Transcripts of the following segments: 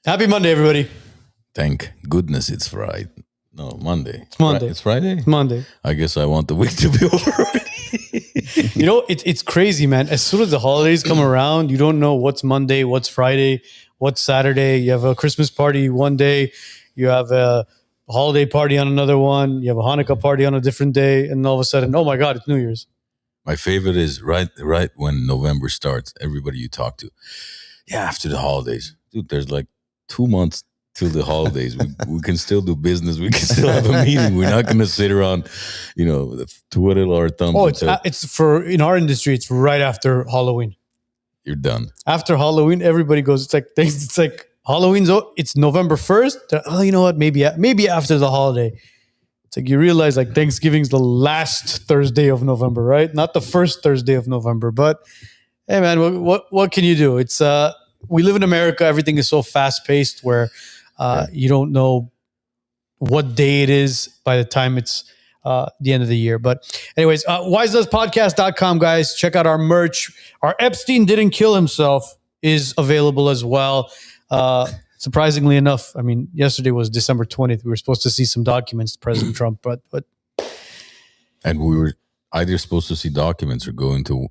Happy Monday, everybody. Thank goodness it's Friday. No, Monday. It's Monday. It's Friday? It's Monday. I guess I want the week to be over already. You know, it's crazy, man. As soon as the holidays come around, you don't know what's Monday, what's Friday, what's Saturday. You have a Christmas party one day. You have a holiday party on another one. You have a Hanukkah party on a different day. And all of a sudden, oh my God, it's New Year's. My favorite is right when November starts, everybody you talk to. Yeah, after the holidays. Dude, there's like 2 months till the holidays. We can still do business. We can still have a meeting. We're not going to sit around, twiddle our thumbs. Oh, it's in our industry, it's right after Halloween. You're done. After Halloween, everybody goes, it's like Halloween's, it's November 1st. Oh, you know what? Maybe after the holiday. It's like you realize like Thanksgiving's the last Thursday of November, right? Not the first Thursday of November. But hey, man, what can you do? It's we live in America. Everything is so fast paced where you don't know what day it is by the time it's the end of the year. But anyways, WiseNutsPodcast.com, guys. Check out our merch. Our Epstein Didn't Kill Himself is available as well. Surprisingly enough, I mean, yesterday was December 20th. We were supposed to see some documents, President Trump, but and we were either supposed to see documents or go into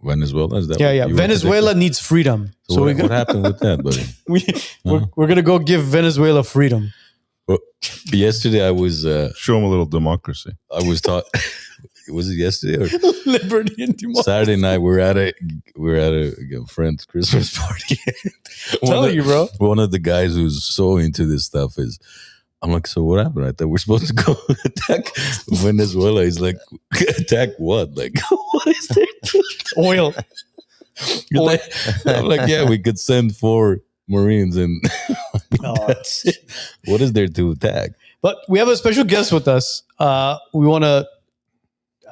Venezuela. Is that yeah. Venezuela needs freedom. So what happened with that, buddy? We're gonna go give Venezuela freedom. Well, yesterday I was show them a little democracy. I was taught. Was it yesterday or liberty and democracy? Saturday night? We're at a friend's Christmas party. Bro. One of the guys who's so into this stuff is. I'm like, so what happened? I thought we're supposed to go attack Venezuela. He's like, attack what? Like, what is there? Oil. I'm like, yeah, we could send 4 Marines and that's it. What is there to attack? But we have a special guest with us. We want to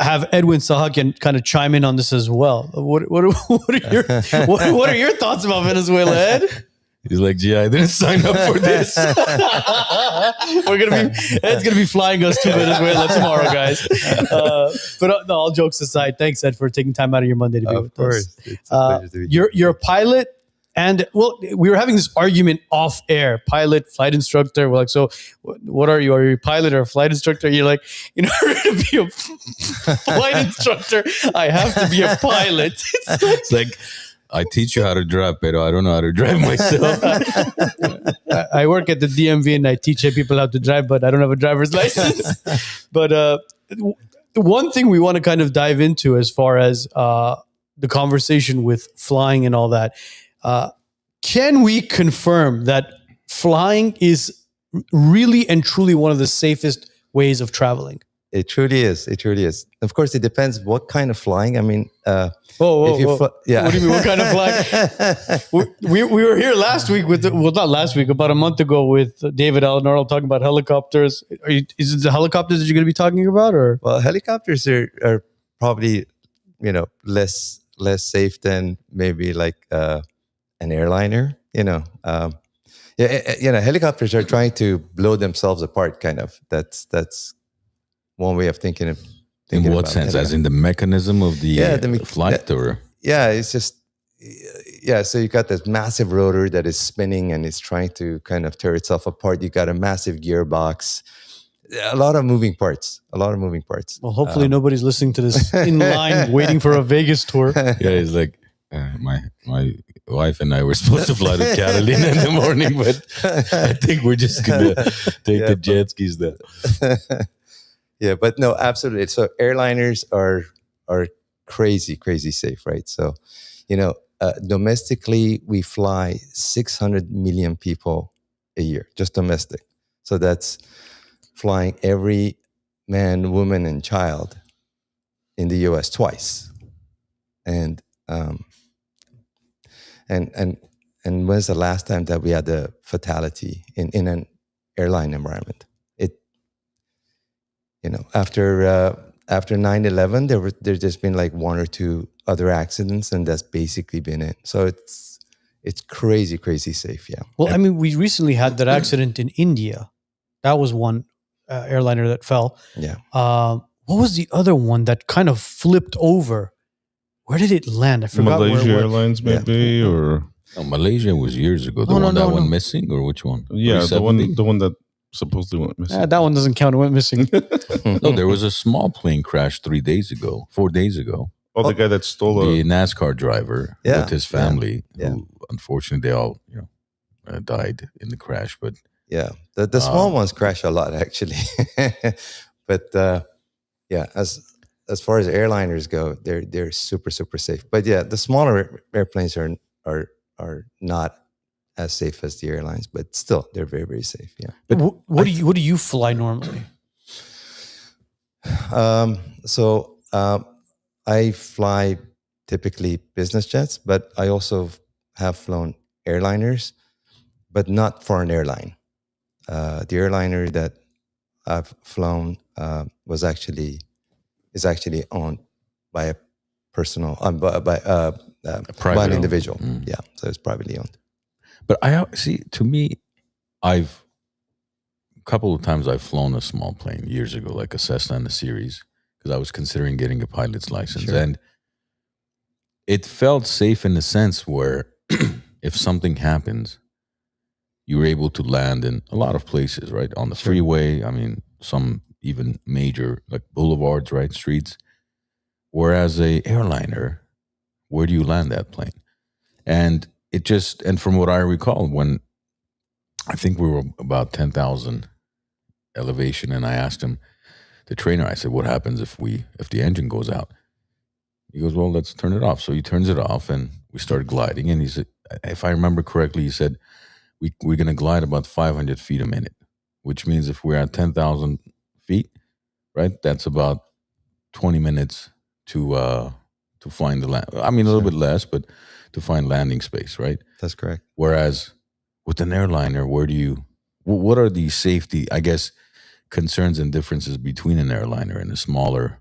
have Edwin Sahakian kind of chime in on this as well. What are your thoughts about Venezuela, Ed? He's like, gee, I didn't sign up for this. Ed's gonna be flying us to Venezuela tomorrow, guys. But all jokes aside, thanks, Ed, for taking time out of your Monday to be with us. It's a pleasure to be you're a pilot, and we were having this argument off air. Pilot, flight instructor. We're like, so what are you? Are you a pilot or a flight instructor? You're like, in order to be a flight instructor, I have to be a pilot. It's like. I teach you how to drive, but I don't know how to drive myself. I work at the DMV and I teach people how to drive, but I don't have a driver's license. But the one thing we want to kind of dive into as far as the conversation with flying and all that, can we confirm that flying is really and truly one of the safest ways of traveling? It truly is. It truly is. Of course, it depends what kind of flying. I mean, yeah. What do you mean? What kind of flying? we were here last week not last week, about a month ago with David Allenarl talking about helicopters. Is it the helicopters that you're going to be talking about, or? Well, helicopters are probably less safe than maybe like an airliner. Helicopters are trying to blow themselves apart. Kind of. That's one way of thinking of. In what sense? As in the mechanism of the flight, or? Yeah, it's just so you got this massive rotor that is spinning and it's trying to kind of tear itself apart. You got a massive gearbox, a lot of moving parts. Well, hopefully nobody's listening to this in line waiting for a Vegas tour. Yeah, it's like my wife and I were supposed to fly to Catalina in the morning, but I think we're just gonna take the jet skis there. Yeah, but no, absolutely. So airliners are crazy safe, right? So, domestically, we fly 600 million people a year, just domestic. So that's flying every man, woman, and child in the U.S. twice. And when's the last time that we had a fatality in an airline environment? After 9/11, there's just been like 1 or 2 other accidents, and that's basically been it. So it's crazy safe. Yeah. Well, I mean, we recently had that accident in India. That was one airliner that fell. Yeah. What was the other one that kind of flipped over? Where did it land? I forgot. Malaysia Airlines, maybe, or No, Malaysia was years ago. The No, no, one that no, went no. missing, or which one? Yeah, 370? the one that supposedly went missing. That one doesn't count. It went missing. No, there was a small plane crash 4 days ago. Oh, the guy that stole The a. NASCAR driver Yeah, with his family, yeah. who unfortunately they all died in the crash. But Yeah, the small ones crash a lot actually, but yeah, as far as airliners go, they're super safe. But yeah, the smaller airplanes are not as safe as the airlines, but still they're very safe. Yeah. But what do you fly normally? So I fly typically business jets, but I also have flown airliners, but not for an airline. The airliner that I've flown is actually owned by a personal by an individual. Mm. Yeah, so it's privately owned. But I see. To me, a couple of times I've flown a small plane years ago, like a Cessna in a series, because I was considering getting a pilot's license, Sure. and it felt safe in the sense where if something happens, you were able to land in a lot of places, right? On the Sure. freeway, I mean, some even major like boulevards, right? Streets. Whereas a airliner, where do you land that plane? And and from what I recall, when I think we were about 10,000 elevation, and I asked him, the trainer, I said, what happens if the engine goes out? He goes, well, let's turn it off. So he turns it off, and we started gliding. And he said, if I remember correctly, he said, we're going to glide about 500 feet a minute, which means if we're at 10,000 feet, right, that's about 20 minutes to find the land. I mean, a little bit less, but to find landing space, right? That's correct. Whereas with an airliner, what are the safety, I guess, concerns and differences between an airliner and a smaller,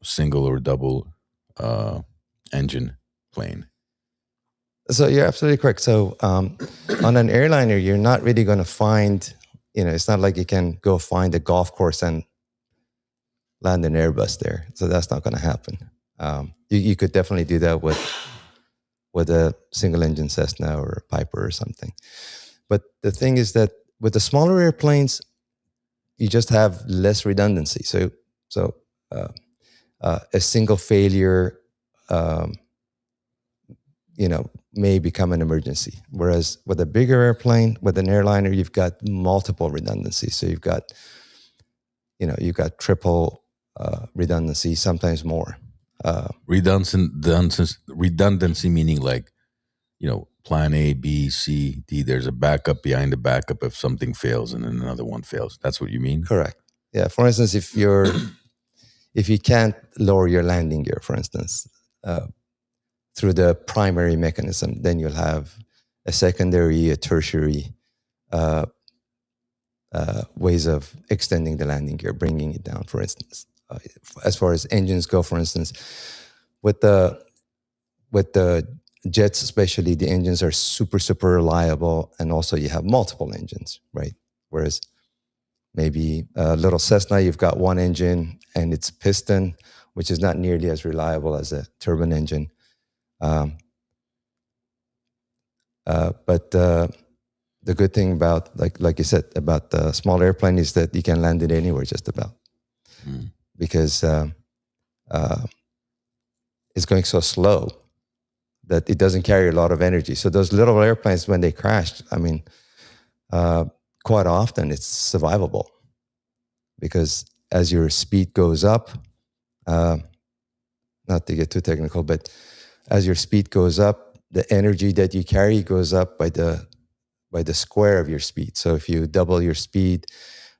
single or double engine plane? So you're absolutely correct. So on an airliner, you're not really going to find, it's not like you can go find a golf course and land an Airbus there. So that's not going to happen. You could definitely do that with a single engine Cessna or a Piper or something. But the thing is that with the smaller airplanes, you just have less redundancy. So a single failure, may become an emergency. Whereas with a bigger airplane, with an airliner, you've got multiple redundancies. So you've got triple redundancy, sometimes more. Redundancy meaning like, plan A, B, C, D. There's a backup behind the backup if something fails and then another one fails. That's what you mean? Correct. Yeah. For instance, if you can't lower your landing gear, for instance, through the primary mechanism, then you'll have a secondary, a tertiary ways of extending the landing gear, bringing it down, for instance. As far as engines go, for instance, with the jets especially, the engines are super reliable, and also you have multiple engines, right? Whereas maybe a little Cessna, you've got one engine and it's piston, which is not nearly as reliable as a turbine engine. But the good thing about, like you said, about the small airplane is that you can land it anywhere just about. Because it's going so slow that it doesn't carry a lot of energy. So those little airplanes, when they crashed, I mean, quite often it's survivable, because as your speed goes up, not to get too technical, but as your speed goes up, the energy that you carry goes up by the square of your speed. So if you double your speed,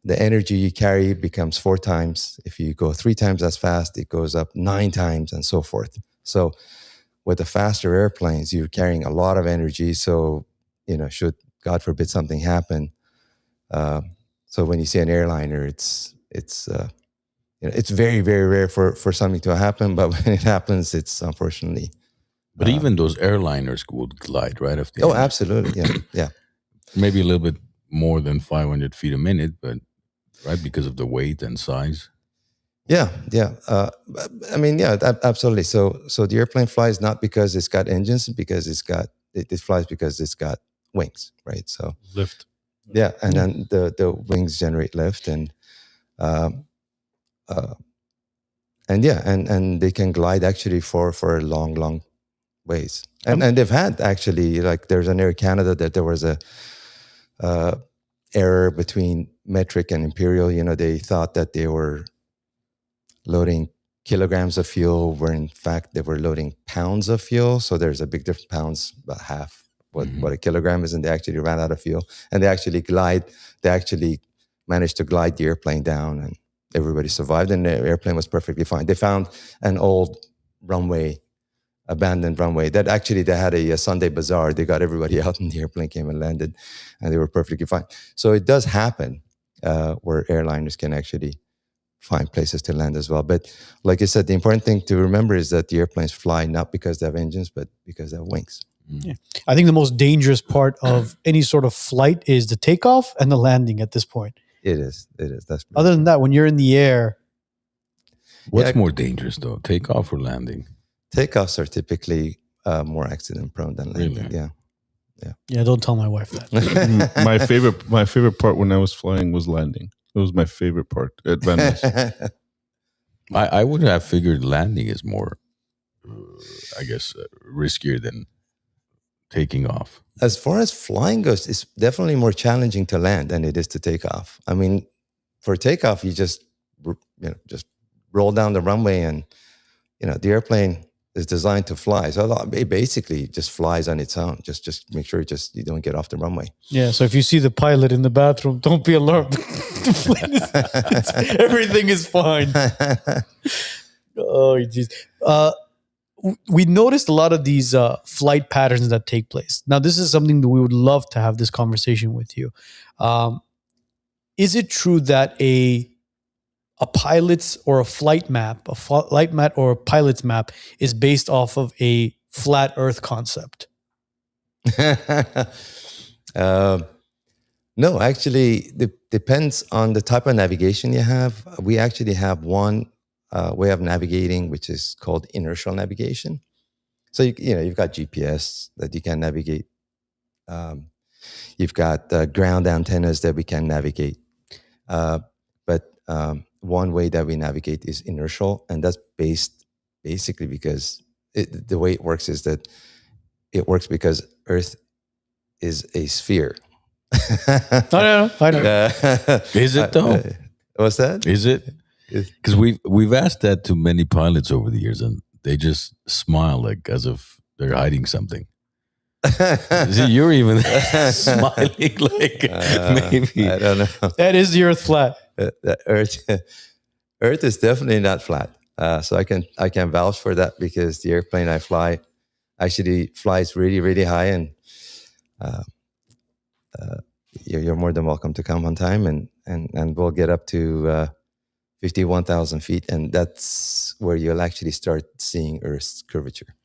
the energy you carry becomes 4 times. If you go 3 times as fast, it goes up 9 times, and so forth. So with the faster airplanes, you're carrying a lot of energy. So, should, God forbid, something happen. So when you see an airliner, it's very, very rare for something to happen. But when it happens, it's unfortunately. But even those airliners would glide, right? Absolutely. Yeah. Maybe a little bit more than 500 feet a minute, but right, because of the weight and size. Yeah. Absolutely. So the airplane flies not because it's got engines, because it's got it flies because it's got wings, right? So Lift. yeah, and then the wings generate lift, um, uh, and they can glide actually for long ways. And they've had actually, like, there's an Air Canada that there was a error between metric and imperial. They thought that they were loading kilograms of fuel, where in fact they were loading pounds of fuel. So there's a big difference, pounds, about half what a kilogram is, and they actually ran out of fuel. And they actually managed to glide the airplane down, and everybody survived, and the airplane was perfectly fine. They found an old abandoned runway that actually they had a Sunday bazaar. They got everybody out, and the airplane came and landed, and they were perfectly fine. So it does happen where airliners can actually find places to land as well. But like I said, the important thing to remember is that the airplanes fly not because they have engines, but because they have wings. Yeah. I think the most dangerous part of any sort of flight is the takeoff and the landing at this point. It is. That's other than that, when you're in the air. What's more dangerous though, takeoff or landing? Takeoffs are typically more accident prone than landing. Really? Yeah, don't tell my wife that. my favorite part when I was flying was landing. It was my favorite part at Venice. I would have figured landing is more, I guess, riskier than taking off. As far as flying goes, it's definitely more challenging to land than it is to take off. I mean, for takeoff, you just roll down the runway, and the airplane is designed to fly. So it basically just flies on its own. Just make sure you don't get off the runway. Yeah. So if you see the pilot in the bathroom, don't be alarmed. Everything is fine. Oh, geez. We noticed a lot of these flight patterns that take place. Now, this is something that we would love to have this conversation with you. Is it true that a pilot's or a flight map, or a pilot's map is based off of a flat Earth concept? No, actually, it depends on the type of navigation you have. We actually have one way of navigating, which is called inertial navigation. So you've got GPS that you can navigate. You've got ground antennas that we can navigate. But one way that we navigate is inertial, and that's based basically because the way it works is that it works because Earth is a sphere. I know. Is it though? What's that? Is it? Because we've asked that to many pilots over the years, and they just smile like as if they're hiding something. See, you're even smiling like maybe. I don't know. That is the Earth flat. Earth is definitely not flat. So I can vouch for that, because the airplane I fly actually flies really, really high, and you're more than welcome to come on time, and we'll get up to 51,000 feet, and that's where you'll actually start seeing Earth's curvature.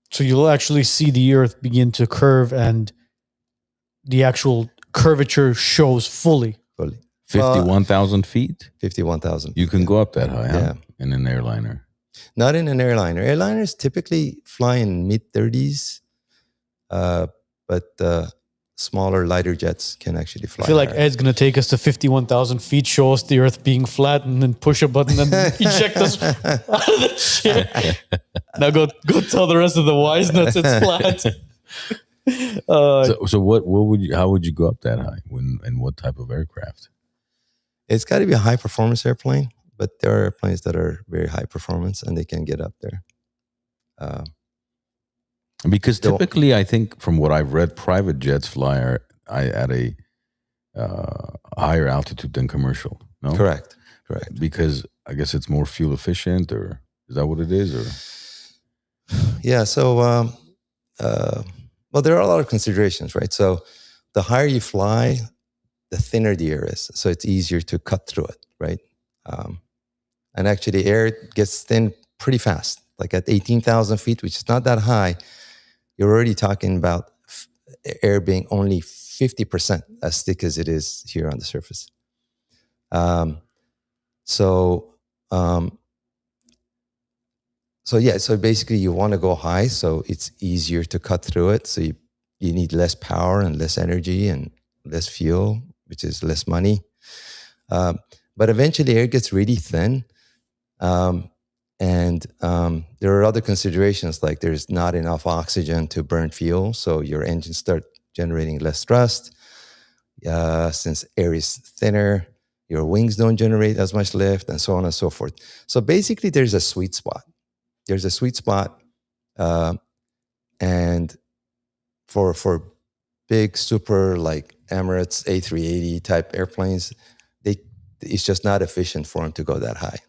So you'll actually see the Earth begin to curve, and the actual curvature shows fully. 51,000 feet? 51,000. You can go up that high, huh? Yeah. In an airliner. Not in an airliner. Airliners typically fly in mid-30s, but smaller, lighter jets can actually fly. I feel like higher. Ed's going to take us to 51,000 feet, show us the Earth being flat, and then push a button and eject us out of the chair. Now go tell the rest of the WiseNuts it's flat. So how would you go up that high? And what type of aircraft? It's got to be a high-performance airplane, but there are airplanes that are very high performance, and they can get up there. Because typically, I think from what I've read, private jets fly at a higher altitude than commercial. No, Correct. Because I guess it's more fuel efficient, or is that what it is? Or Yeah. So, well, there are a lot of considerations, right? So, the higher you fly, the thinner the air is, so it's easier to cut through it, right? And actually, air gets thin pretty fast. Like at 18,000 feet, which is not that high, you're already talking about air being only 50% as thick as it is here on the surface. So So basically you want to go high, so it's easier to cut through it. So you need less power and less energy and less fuel, which is less money. But eventually air gets really thin. And there are other considerations, like there's not enough oxygen to burn fuel. So your engines start generating less thrust. Since air is thinner, your wings don't generate as much lift, and so on and so forth. So basically there's a sweet spot. There's a sweet spot. And for big, super like Emirates A380 type airplanes, it's just not efficient for them to go that high.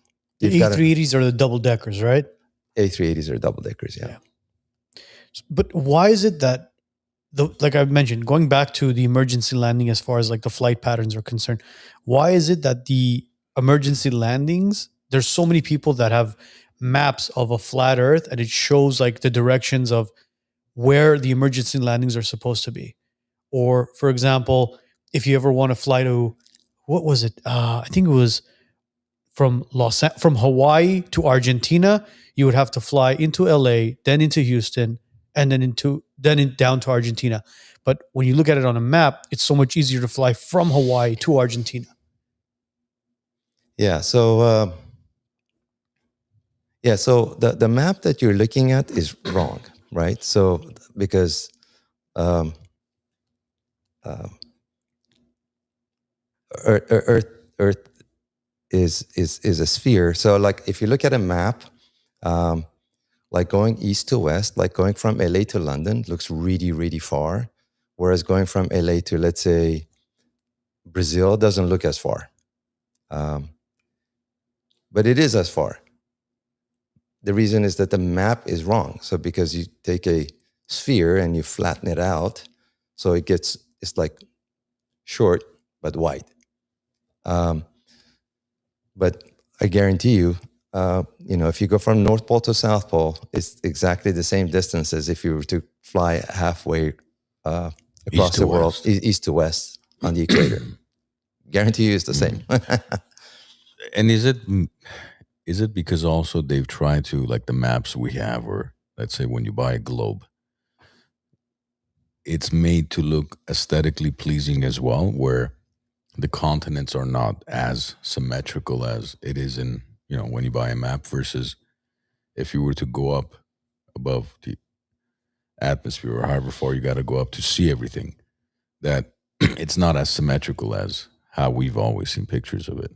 The A380s are the double deckers, right? A380s are double deckers, yeah. But why is it that, like I mentioned, going back to the emergency landing as far as like the flight patterns are concerned, why is it that the emergency landings, there's so many people that have maps of a flat Earth and it shows like the directions of where the emergency landings are supposed to be? Or, for example, if you ever want to fly to, what was it? I think it was from Hawaii to Argentina. You would have to fly into LA, then into Houston, and then down to Argentina. But when you look at it on a map, it's so much easier to fly from Hawaii to Argentina. Yeah. So the map that you're looking at is wrong, right? So because Earth is a sphere. So like if you look at a map, like going east to west, like going from LA to London looks really, really far. Whereas going from LA to, let's say, Brazil doesn't look as far. But it is as far. The reason is that the map is wrong. So because you take a sphere and you flatten it out, so it's like short but wide. But I guarantee you, if you go from North Pole to South Pole, it's exactly the same distance as if you were to fly halfway across the world, east to west on the equator. Guarantee you it's the same. And is it because also they've tried to, like the maps we have, or let's say when you buy a globe, it's made to look aesthetically pleasing as well, where the continents are not as symmetrical as it is in, when you buy a map, versus if you were to go up above the atmosphere or however far you got to go up to see everything, that it's not as symmetrical as how we've always seen pictures of it.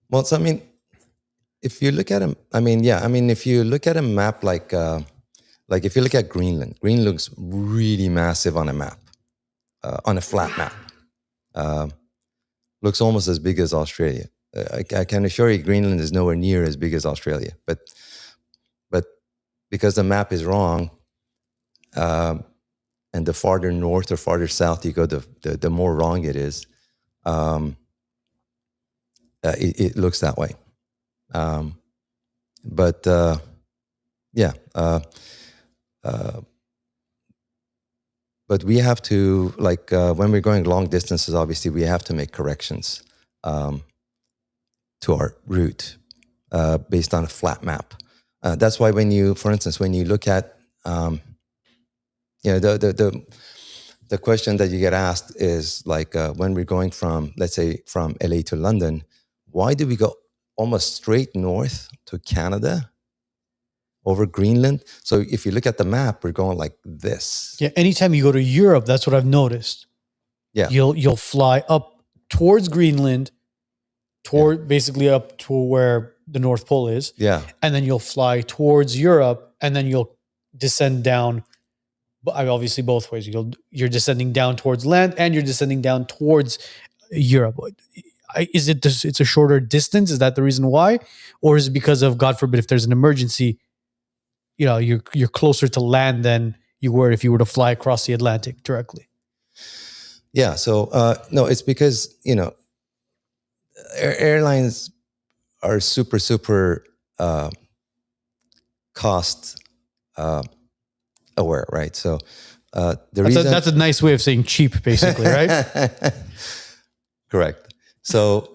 Well, so if you look at if you look at a map like if you look at Greenland looks really massive on a map, on a flat map. Looks almost as big as Australia. I can assure you Greenland is nowhere near as big as Australia, but because the map is wrong, and the farther north or farther south you go, the more wrong it is. It looks that way. But we have to, when we're going long distances, obviously we have to make corrections to our route based on a flat map. That's why for instance, when you look at, the question that you get asked is when we're going from, let's say, from LA to London, why do we go almost straight north to Canada over Greenland? So if you look at the map, we're going like this. Yeah, anytime you go to Europe, that's what I've noticed. Yeah, you'll fly up towards Greenland, basically up to where the North Pole is. Yeah, and then you'll fly towards Europe, and then you'll descend down. Obviously, both ways. You're descending down towards land, and you're descending down towards Europe. Is it just, it's a shorter distance? Is that the reason why, or is it because of, God forbid, if there's an emergency, you're closer to land than you were if you were to fly across the Atlantic directly? Yeah. So no, it's because airlines are super cost aware, right? So that's a nice way of saying cheap, basically, right? Correct. So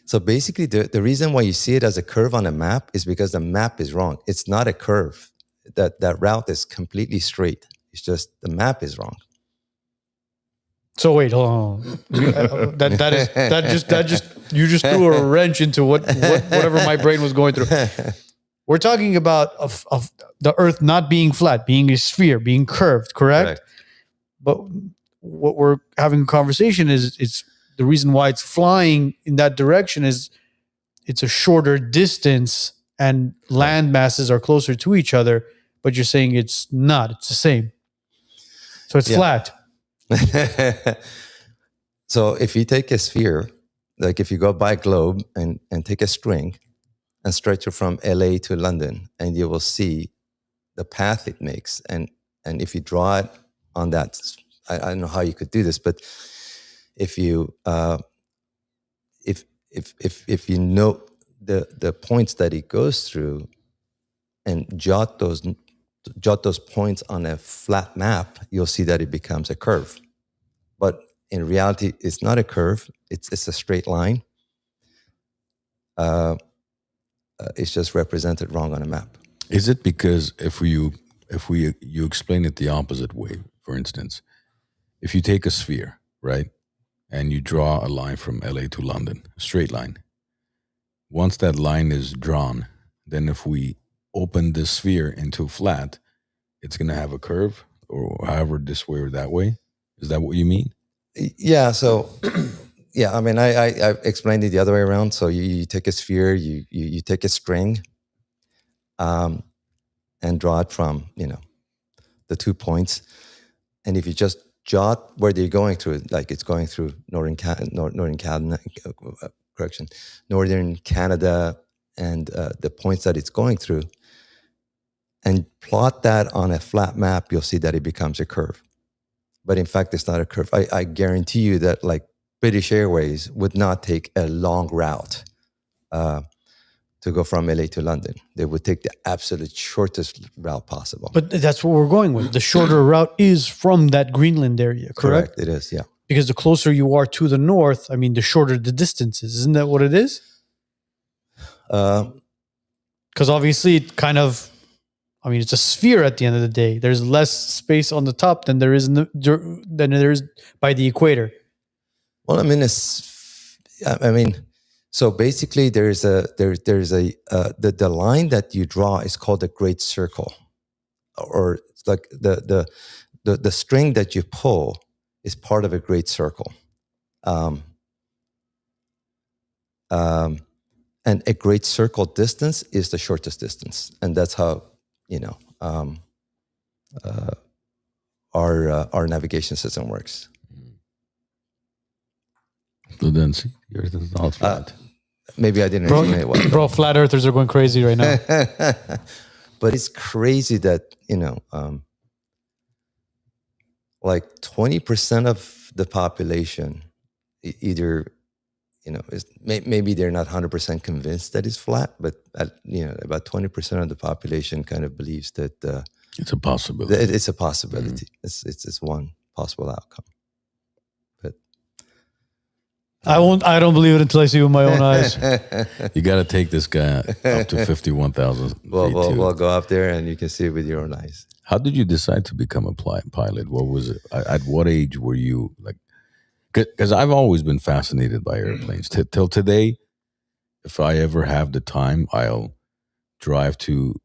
So basically, the reason why you see it as a curve on a map is because the map is wrong. It's not a curve. That route is completely straight. It's just the map is wrong. So wait, hold on. You just threw a wrench into whatever my brain was going through. We're talking about of the Earth not being flat, being a sphere, being curved, correct? But what we're having a conversation is it's the reason why it's flying in that direction is it's a shorter distance and land masses are closer to each other. But you're saying it's not; it's the same. So it's flat. So if you take a sphere, like if you go by globe and take a string and stretch it from LA to London, and you will see the path it makes. And if you draw it on that, I don't know how you could do this, but if you if you know the points that it goes through and jot those points on a flat map, you'll see that it becomes a curve. But in reality, it's not a curve. It's a straight line. It's just represented wrong on a map. Is it because if you explain it the opposite way, for instance, if you take a sphere, right, and you draw a line from LA to London, a straight line, once that line is drawn, then if we open this sphere into flat, it's going to have a curve, or however, this way or that way. Is that what you mean? Yeah. So, yeah. I mean, I explained it the other way around. So you take a sphere, you take a string, and draw it from the 2 points, and if you just jot where they're going through, like it's going through northern Canada, and the points that it's going through, and plot that on a flat map, you'll see that it becomes a curve. But in fact, it's not a curve. I guarantee you that like British Airways would not take a long route to go from LA to London. They would take the absolute shortest route possible. But that's what we're going with. The shorter route is from that Greenland area, correct? It is, yeah. Because the closer you are to the north, I mean, the shorter the distance is. Isn't that what it is? Because obviously it kind of, I mean, it's a sphere at the end of the day. There's less space on the top than there is by the equator. Well, I mean, so basically there's the line that you draw is called a great circle, or it's like the string that you pull is part of a great circle. And a great circle distance is the shortest distance. And that's how, our navigation system works. So then, see, yours is not flat. Maybe I didn't explain it well. Bro, flat earthers are going crazy right now. But it's crazy that, like 20% of the population either, maybe they're not 100% convinced that it's flat, but, about 20% of the population kind of believes that it's a possibility. It's a possibility. Mm-hmm. It's one possible outcome. But I don't believe it until I see it with my own eyes. You got to take this guy up to 51,000. We'll go up there and you can see it with your own eyes. How did you decide to become a pilot? What was it? At what age were you like? Because I've always been fascinated by airplanes. Till today, if I ever have the time, I'll drive to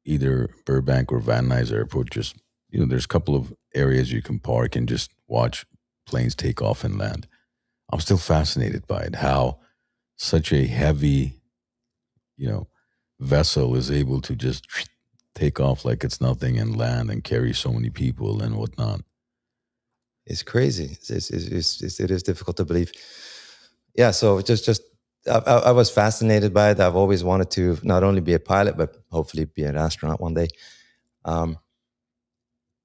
either Burbank or Van Nuys Airport. Just, there's a couple of areas you can park and just watch planes take off and land. I'm still fascinated by it, how such a heavy, vessel is able to just take off like it's nothing and land and carry so many people and whatnot. It's crazy. It is difficult to believe. Yeah, so I was fascinated by it. I've always wanted to not only be a pilot, but hopefully be an astronaut one day.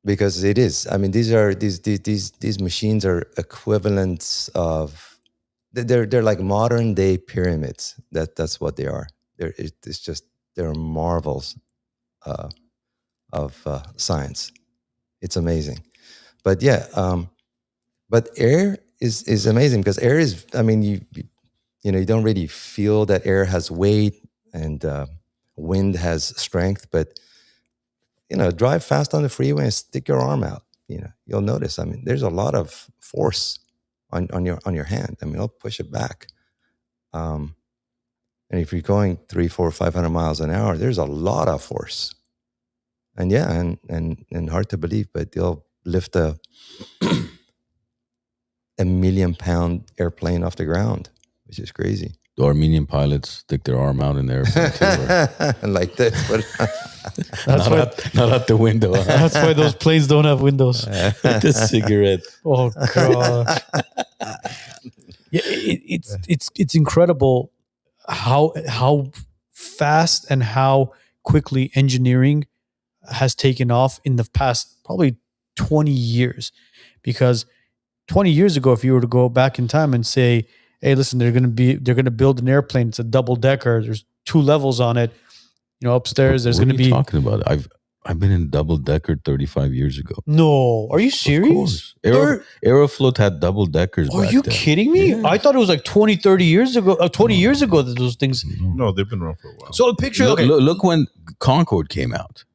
Because it is. I mean, these machines are equivalents of. They're like modern day pyramids. That's what they are. They're marvels of science. It's amazing. But yeah, but air is amazing because air is. I mean, you don't really feel that air has weight and wind has strength, but drive fast on the freeway and stick your arm out. You'll notice. I mean, there's a lot of force on your hand. I mean, it'll push it back. And if you're going 300, 400, 500 miles an hour, there's a lot of force. And yeah, and hard to believe, but they'll lift a 1,000,000-pound airplane off the ground, which is crazy. The Armenian pilots stick their arm out in the airplane too, Like this, but not out the window. That's why those planes don't have windows. With the cigarette. Oh god. Yeah, it's incredible how fast and how quickly engineering has taken off in the past probably 20 years. Because 20 years ago, if you were to go back in time and say, hey, listen, they're going to build an airplane. It's a double decker. There's 2 levels on it. Upstairs there's going to be. What are you talking about? I've been in double decker 35 years ago. No, are you serious? Aeroflot had double deckers. Are you kidding me? Yeah. I thought it was like 20, 30 years ago. 20 years ago that those things. No, they've been around for a while. So a picture. Look when Concorde came out.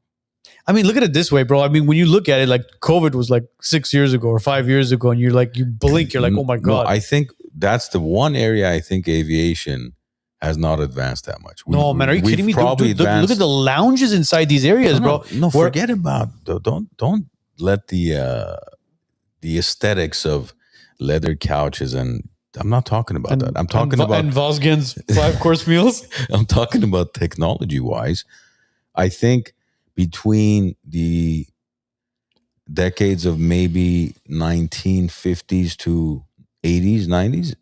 I mean, look at it this way, bro. I mean, when you look at it, like COVID was like 6 years ago or 5 years ago, and you're like, you blink, you're like, oh my God. No, I think that's the one area I think aviation has not advanced that much. Man, are you kidding me? Probably Look at the lounges inside these areas, bro. No, forget about. Don't let the aesthetics of leather couches and. I'm not talking about that. I'm talking about and Vosgen's 5-course meals. I'm talking about technology wise. I think between the decades of maybe 1950s to 80s, 90s,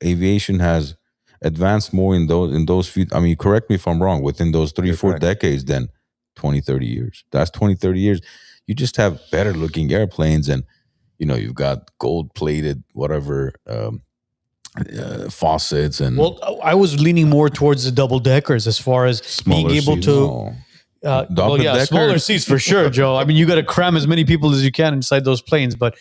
aviation has advanced more in those few. I mean, correct me if I'm wrong. Within those 3-4 decades, than 20, 30 years. That's 20, 30 years. You just have better looking airplanes, and you've got gold plated whatever. Faucets and I was leaning more towards the double deckers as far as Smaller being able seats. to Decker? smaller seats for sure, Joe. I mean, you got to cram as many people as you can inside those planes, but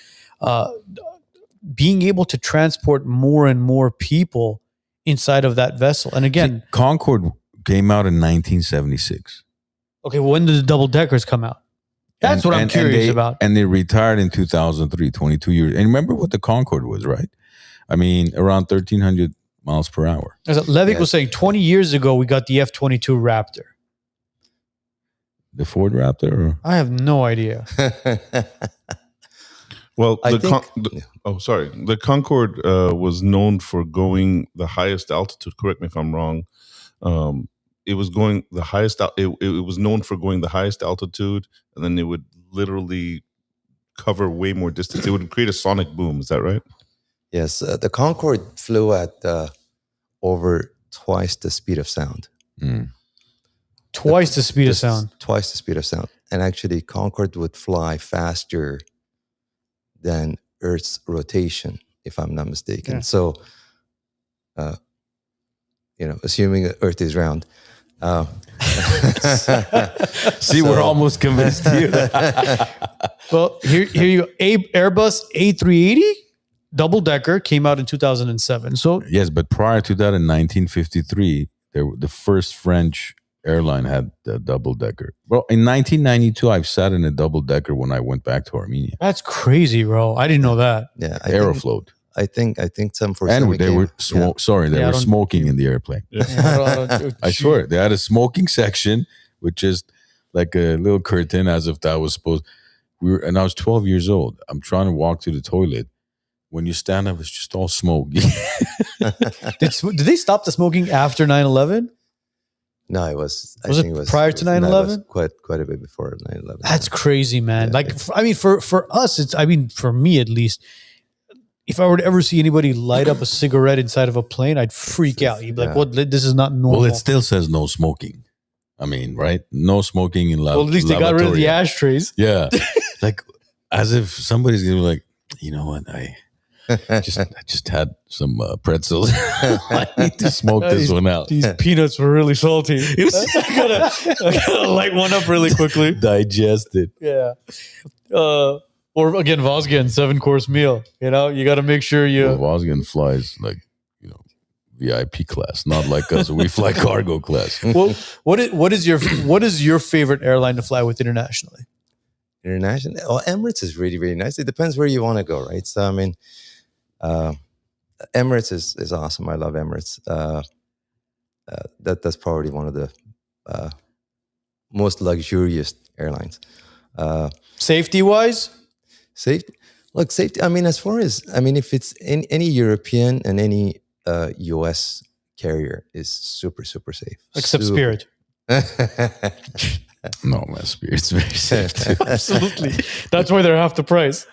being able to transport more and more people inside of that vessel. And again, Concorde came out in 1976. Okay, when did the double deckers come out? That's what I'm curious about. And they retired in 2003, 22 years. And remember what the Concorde was, right? I mean, around 1,300 miles per hour. As Levick was saying, 20 years ago, we got the F-22 Raptor. The Ford Raptor? Or? I have no idea. Well, the Concorde was known for going the highest altitude. Correct me if I'm wrong. It was going the highest. It was known for going the highest altitude, and then it would literally cover way more distance. It would create a sonic boom. Is that right? Yes, the Concorde flew at over twice the speed of sound. Twice the speed of sound. Twice the speed of sound. And actually, Concorde would fly faster than Earth's rotation, if I'm not mistaken. Yeah. So, assuming that Earth is round. See, we're almost convinced here. Well, here you go. Airbus A380 double decker came out in 2007. So Yes, but prior to that, in 1953, the first French airline had the double decker. Well, in 1992, I've sat in a double decker when I went back to Armenia. that's crazy, bro. I didn't know that. Yeah, Aeroflot. I think some for And some they were smoking in the airplane. I swear they had a smoking section with just like a little curtain, as if that was supposed. And I was 12 years old. I'm trying to walk to the toilet. When you stand up, it's just all smoke. Did they stop the smoking after 9/11? No, it was. Was it prior to 9/11? Quite a bit before 9/11. That's crazy, man. Yeah, For us, for me at least, if I were to ever see anybody light up a cigarette inside of a plane, I'd freak out. You'd be like, "What? This is not normal." Well, it still says no smoking. I mean, right? No smoking in Well, at least they got rid of the ashtrays. Yeah, like as if somebody's gonna be like, you know what? I just had some pretzels. I need to smoke this one out. These peanuts were really salty. I gotta light one up really quickly. Digest it. Yeah. Or again, Vosgen 7-course meal. You got to make sure you. Vosgen flies like VIP class, not like us. We fly cargo class. Well, what is your favorite airline to fly with internationally? International. Oh, Emirates is really, really nice. It depends where you want to go, right? So I mean, Emirates is awesome. I love Emirates. That's probably one of the most luxurious airlines. Safety wise, Safety. Look, safety. I mean, as far as if it's in any European and any U.S. carrier is super, super safe. except Super. Spirit. No, my Spirit's very safe too. Absolutely, that's why they're half the price.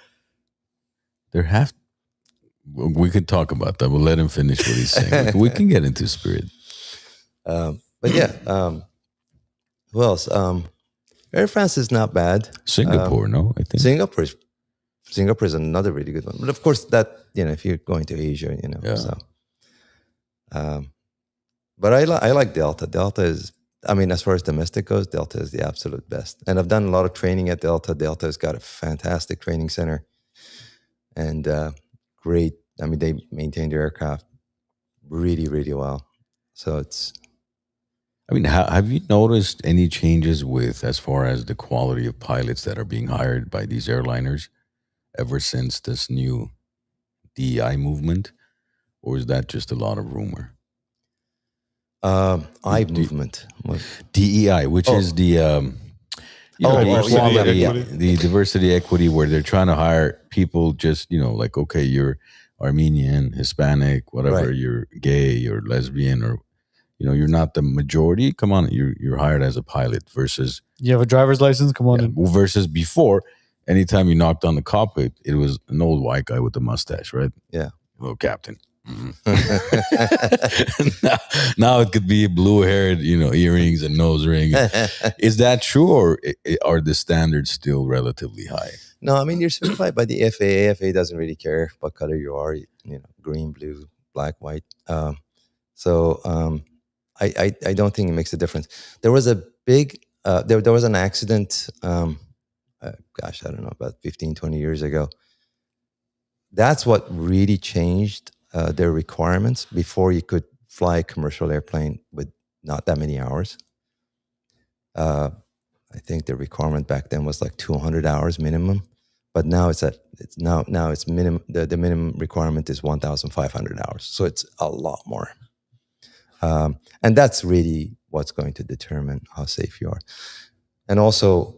We could talk about that. We'll let him finish what he's saying. We can get into Spirit. But yeah, who else? Air France is not bad. Singapore, no, I think. Singapore is another really good one. But of course, that if you're going to Asia, Yeah. So. But I like Delta. Delta is, as far as domestic goes, Delta is the absolute best. And I've done a lot of training at Delta. Delta has got a fantastic training center, and great. They maintain their aircraft really, really well. So it's. Have you noticed any changes as far as the quality of pilots that are being hired by these airliners ever since this new DEI movement? Or is that just a lot of rumor? Movement. DEI, which is the diversity, equality, equity. the diversity equity, where they're trying to hire people just, like, okay, you're Armenian, Hispanic, whatever, Right. you're gay, you're lesbian, or, you're not the majority. Come on, you're hired as a pilot versus You have a driver's license. Come on in. versus before, anytime you knocked on the cockpit, it was an old white guy with a mustache, right? Yeah. Hello, Captain. now it could be blue-haired, earrings and nose ring. Is that true, or are the standards still relatively high? No, you're certified by the FAA. FAA doesn't really care what color you are, green, blue, black, white. I don't think it makes a difference. There was a big, there was an accident, I don't know, about 15, 20 years ago. That's what really changed their requirements. Before, you could fly a commercial airplane with not that many hours. I think the requirement back then was like 200 hours minimum, but now it's minimum. The minimum requirement is 1,500 hours, so it's a lot more. And that's really what's going to determine how safe you are. And also,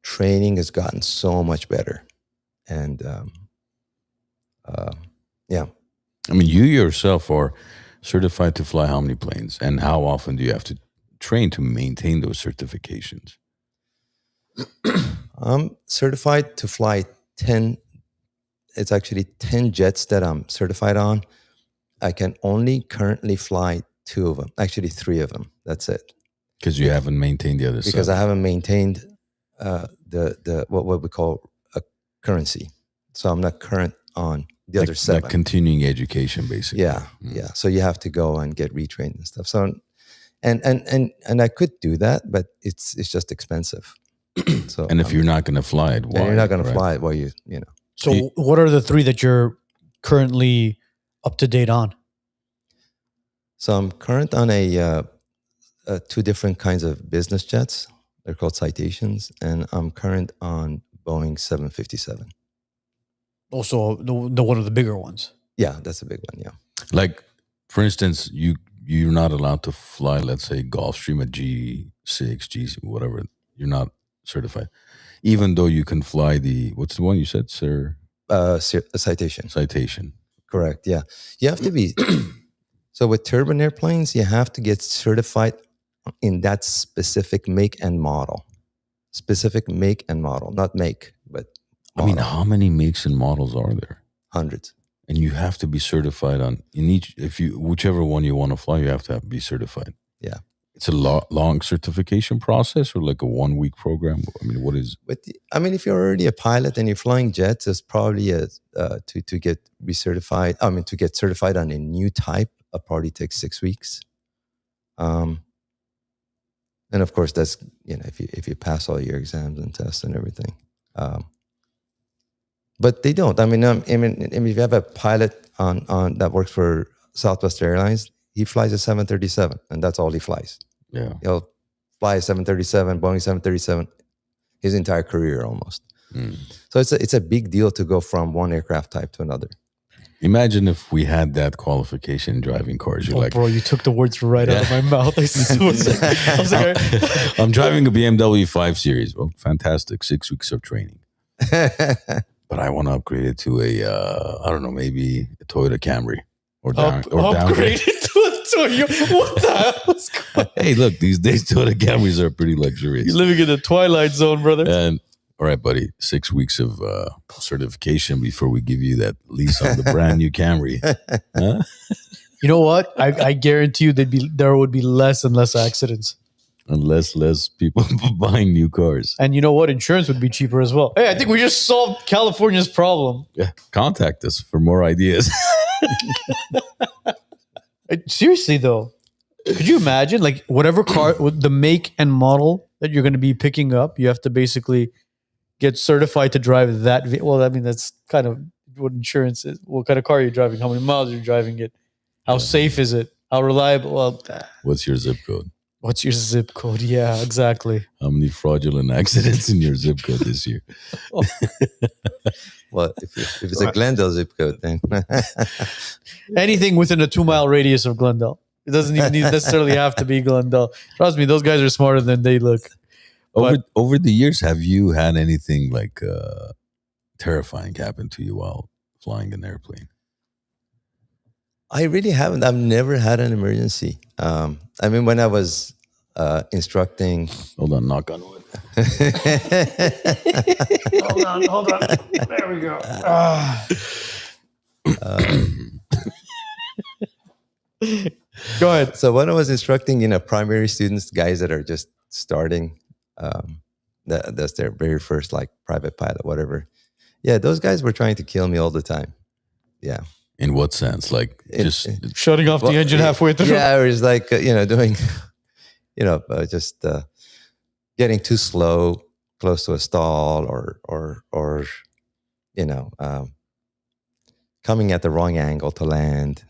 training has gotten so much better, and yeah. You yourself are certified to fly how many planes, and how often do you have to train to maintain those certifications? I'm certified to fly 10. It's actually 10 jets that I'm certified on. I can only currently fly 2 of them, actually 3 of them. That's it. Because you haven't maintained the other Because side. I haven't maintained the what we call a currency. So I'm not current on the other 7. Like continuing education, basically. Yeah, yeah. So you have to go and get retrained and stuff. So, and I could do that, but it's just expensive. So, And if you're not going to fly it, why? and you're not going right? to fly it, well, you know. So, what are the 3 that you're currently up to date on? So I'm current on 2 different kinds of business jets. They're called Citations, and I'm current on Boeing 757. Also, the one of the bigger ones. Yeah, that's a big one. Yeah. Like, for instance, you're not allowed to fly, let's say, Gulfstream at G6, G whatever. You're not certified, even though you can fly what's the one you said, sir? Citation. Citation. Correct. Yeah, you have to be. So with turbine airplanes, you have to get certified in that specific make and model. Specific make and model, not make, but model. How many makes and models are there? Hundreds. And you have to be certified whichever one you want to fly, you have to be certified. Yeah. It's a long certification process, or like a 1-week program? What is? But if you're already a pilot and you're flying jets, it's probably to get recertified. To get certified on a new type, probably takes 6 weeks. And of course, that's if you pass all your exams and tests and everything. But they don't. If you have a pilot on that works for Southwest Airlines. He flies a 737, and that's all he flies. Yeah. He'll fly a 737, Boeing 737, his entire career almost. So it's a big deal to go from one aircraft type to another. Imagine if we had that qualification in driving cars. You're like, bro, you took the words right out of my mouth. I was like, I'm driving a BMW 5 Series. Well, fantastic. 6 weeks of training. But I want to upgrade it to a, I don't know, maybe a Toyota Camry or downgrade. Upgrade it to a Toyota. What the hell is going on? Hey, look, these days Toyota Camrys are pretty luxurious. You're living in the twilight zone, brother. And all right, buddy, 6 weeks of certification before we give you that lease on the brand new Camry. Huh? You know what? I guarantee you there would be less and less accidents. And less people buying new cars. And you know what? Insurance would be cheaper as well. Hey, I think we just solved California's problem. Yeah, contact us for more ideas. Seriously, though, could you imagine, like, whatever car, the make and model that you're going to be picking up, you have to basically get certified to drive that. Well, I mean, that's kind of what insurance is. What kind of car are you driving? How many miles are you driving it? How safe is it? How reliable? Well, What's your zip code? what's your zip code? Yeah, exactly. How many fraudulent accidents in your zip code this year? Well, if it's a Glendale zip code, then Anything within a 2-mile radius of Glendale. It doesn't even necessarily have to be Glendale. Trust me, those guys are smarter than they look. Over the years, have you had anything like terrifying happen to you while flying an airplane? I really haven't. I've never had an emergency. I mean, when I was instructing, Hold on, knock on wood. Hold on. There we go. Go ahead. so when I was instructing, primary students, guys that are just starting, that's their very first like private pilot, whatever. Yeah, those guys were trying to kill me all the time. Yeah. In what sense? Like just Shutting off the engine halfway through. Yeah, it was like doing, just getting too slow, close to a stall, or coming at the wrong angle to land,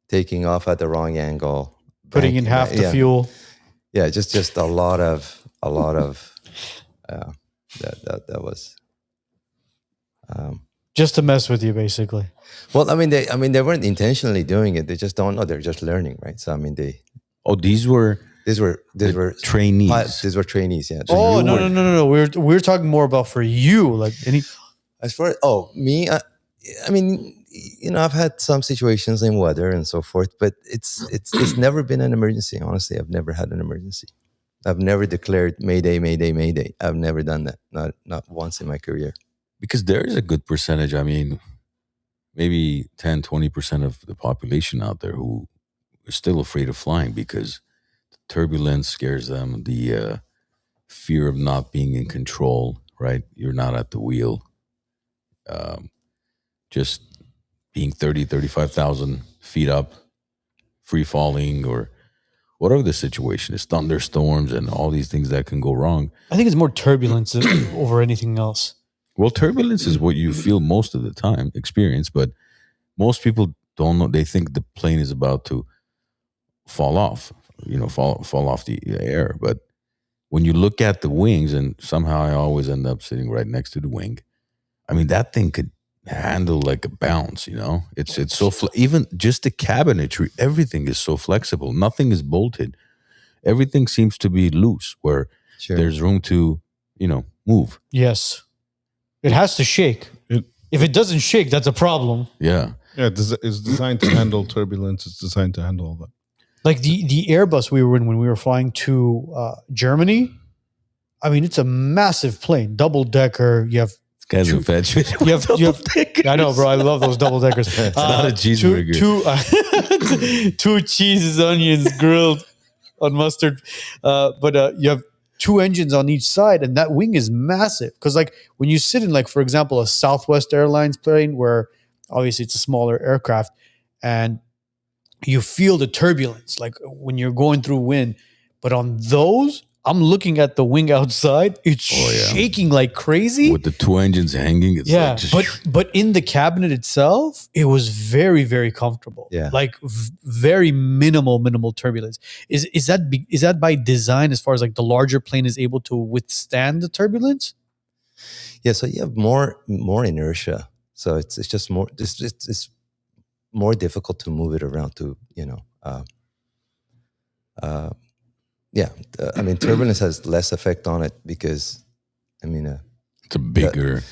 taking off at the wrong angle, Putting in half the fuel. Yeah, just a lot of that was. Just to mess with you, basically. Well, I mean, they weren't intentionally doing it. They just don't know. They're just learning, right? So, I mean, these were trainees. These were trainees. Yeah. Oh, no. We're talking more about for you. Like As far as me, I mean, I've had some situations in weather and so forth, but it's never been an emergency. Honestly, I've never had an emergency. I've never declared Mayday, Mayday, Mayday. I've never done that. Not once in my career. because there is a good percentage. I mean, maybe 10, 20% of the population out there who are still afraid of flying because the turbulence scares them, the fear of not being in control, right? You're not at the wheel. Just being 30, 35,000 feet up, free falling, or whatever the situation is, thunderstorms and all these things that can go wrong. I think it's more turbulence over anything else. Well, turbulence is what you feel most of the time, experience, but most people don't know. They think the plane is about to fall off, fall off the air. But when you look at the wings, and somehow I always end up sitting right next to the wing, I mean, that thing could handle like a bounce, It's so, even just the cabinetry, everything is so flexible. Nothing is bolted. Everything seems to be loose where there's room to, move. Yes. It has to shake. If it doesn't shake, that's a problem. Yeah. Yeah, it's designed to handle turbulence. It's designed to handle all that. Like the Airbus we were in when we were flying to Germany, I mean, it's a massive plane, double decker. You have Guys infatuated. You have I know, bro. I love those double deckers. It's not a cheeseburger. Two cheeses, onions, grilled on mustard. But you have two engines on each side, and that wing is massive. Because like when you sit in, like for example, a Southwest Airlines plane, where obviously it's a smaller aircraft, and you feel the turbulence, like when you're going through wind. But on those, I'm looking at the wing outside. It's shaking like crazy. With the two engines hanging, it's Yeah, like just but in the cabinet itself, it was very, very comfortable. Yeah. Like very minimal turbulence. Is that by design as far as like the larger plane is able to withstand the turbulence? Yeah, so you have more inertia. So it's just more it's more difficult to move it around to, I mean, turbulence has less effect on it because, I mean, it's a bigger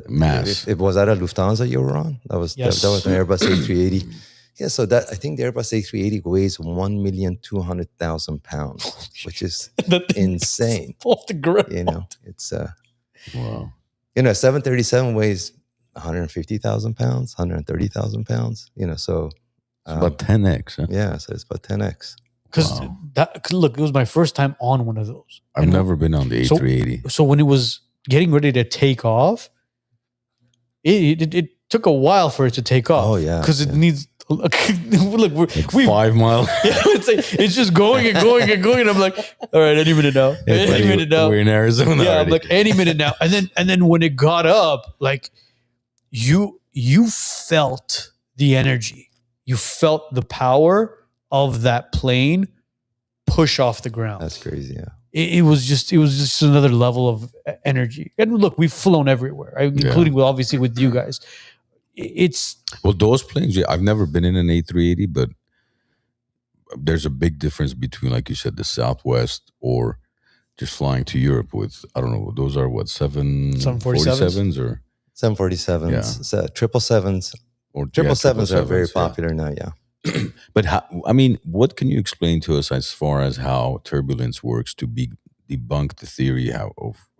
mass. It was that a Lufthansa you were on? That was Yes. that was an Airbus A380. Yeah, so that I think the Airbus A380 weighs 1,200,000 pounds, which is That thing insane. off the ground. It's Wow. 737 weighs 150,000 pounds, 130,000 pounds. So It's about 10x. Huh? yeah, so it's about 10x. Because look, it was my first time on one of those. I've And never been on the So- A380. So when it was getting ready to take off, it took a while for it to take off. Oh, yeah, because it yeah. needs. Look, we 5 mile. it's just going and going and going. And I'm like, all right, any minute now. Any minute now. We're in Arizona. Yeah, I'm already. like any minute now. And then when it got up, like you felt the energy. You felt the power of that plane push off the ground. That's crazy. Yeah. It was just another level of energy. And look, we've flown everywhere, right? Including obviously with you guys. It's Well, those planes, I've never been in an A380, but there's a big difference between, like you said, the Southwest or just flying to Europe with, I don't know, those are what, 747s or 747s, Yeah. 777s. or 777s are very 777s, popular now. Yeah. But what can you explain to us as far as how turbulence works to debunk the theory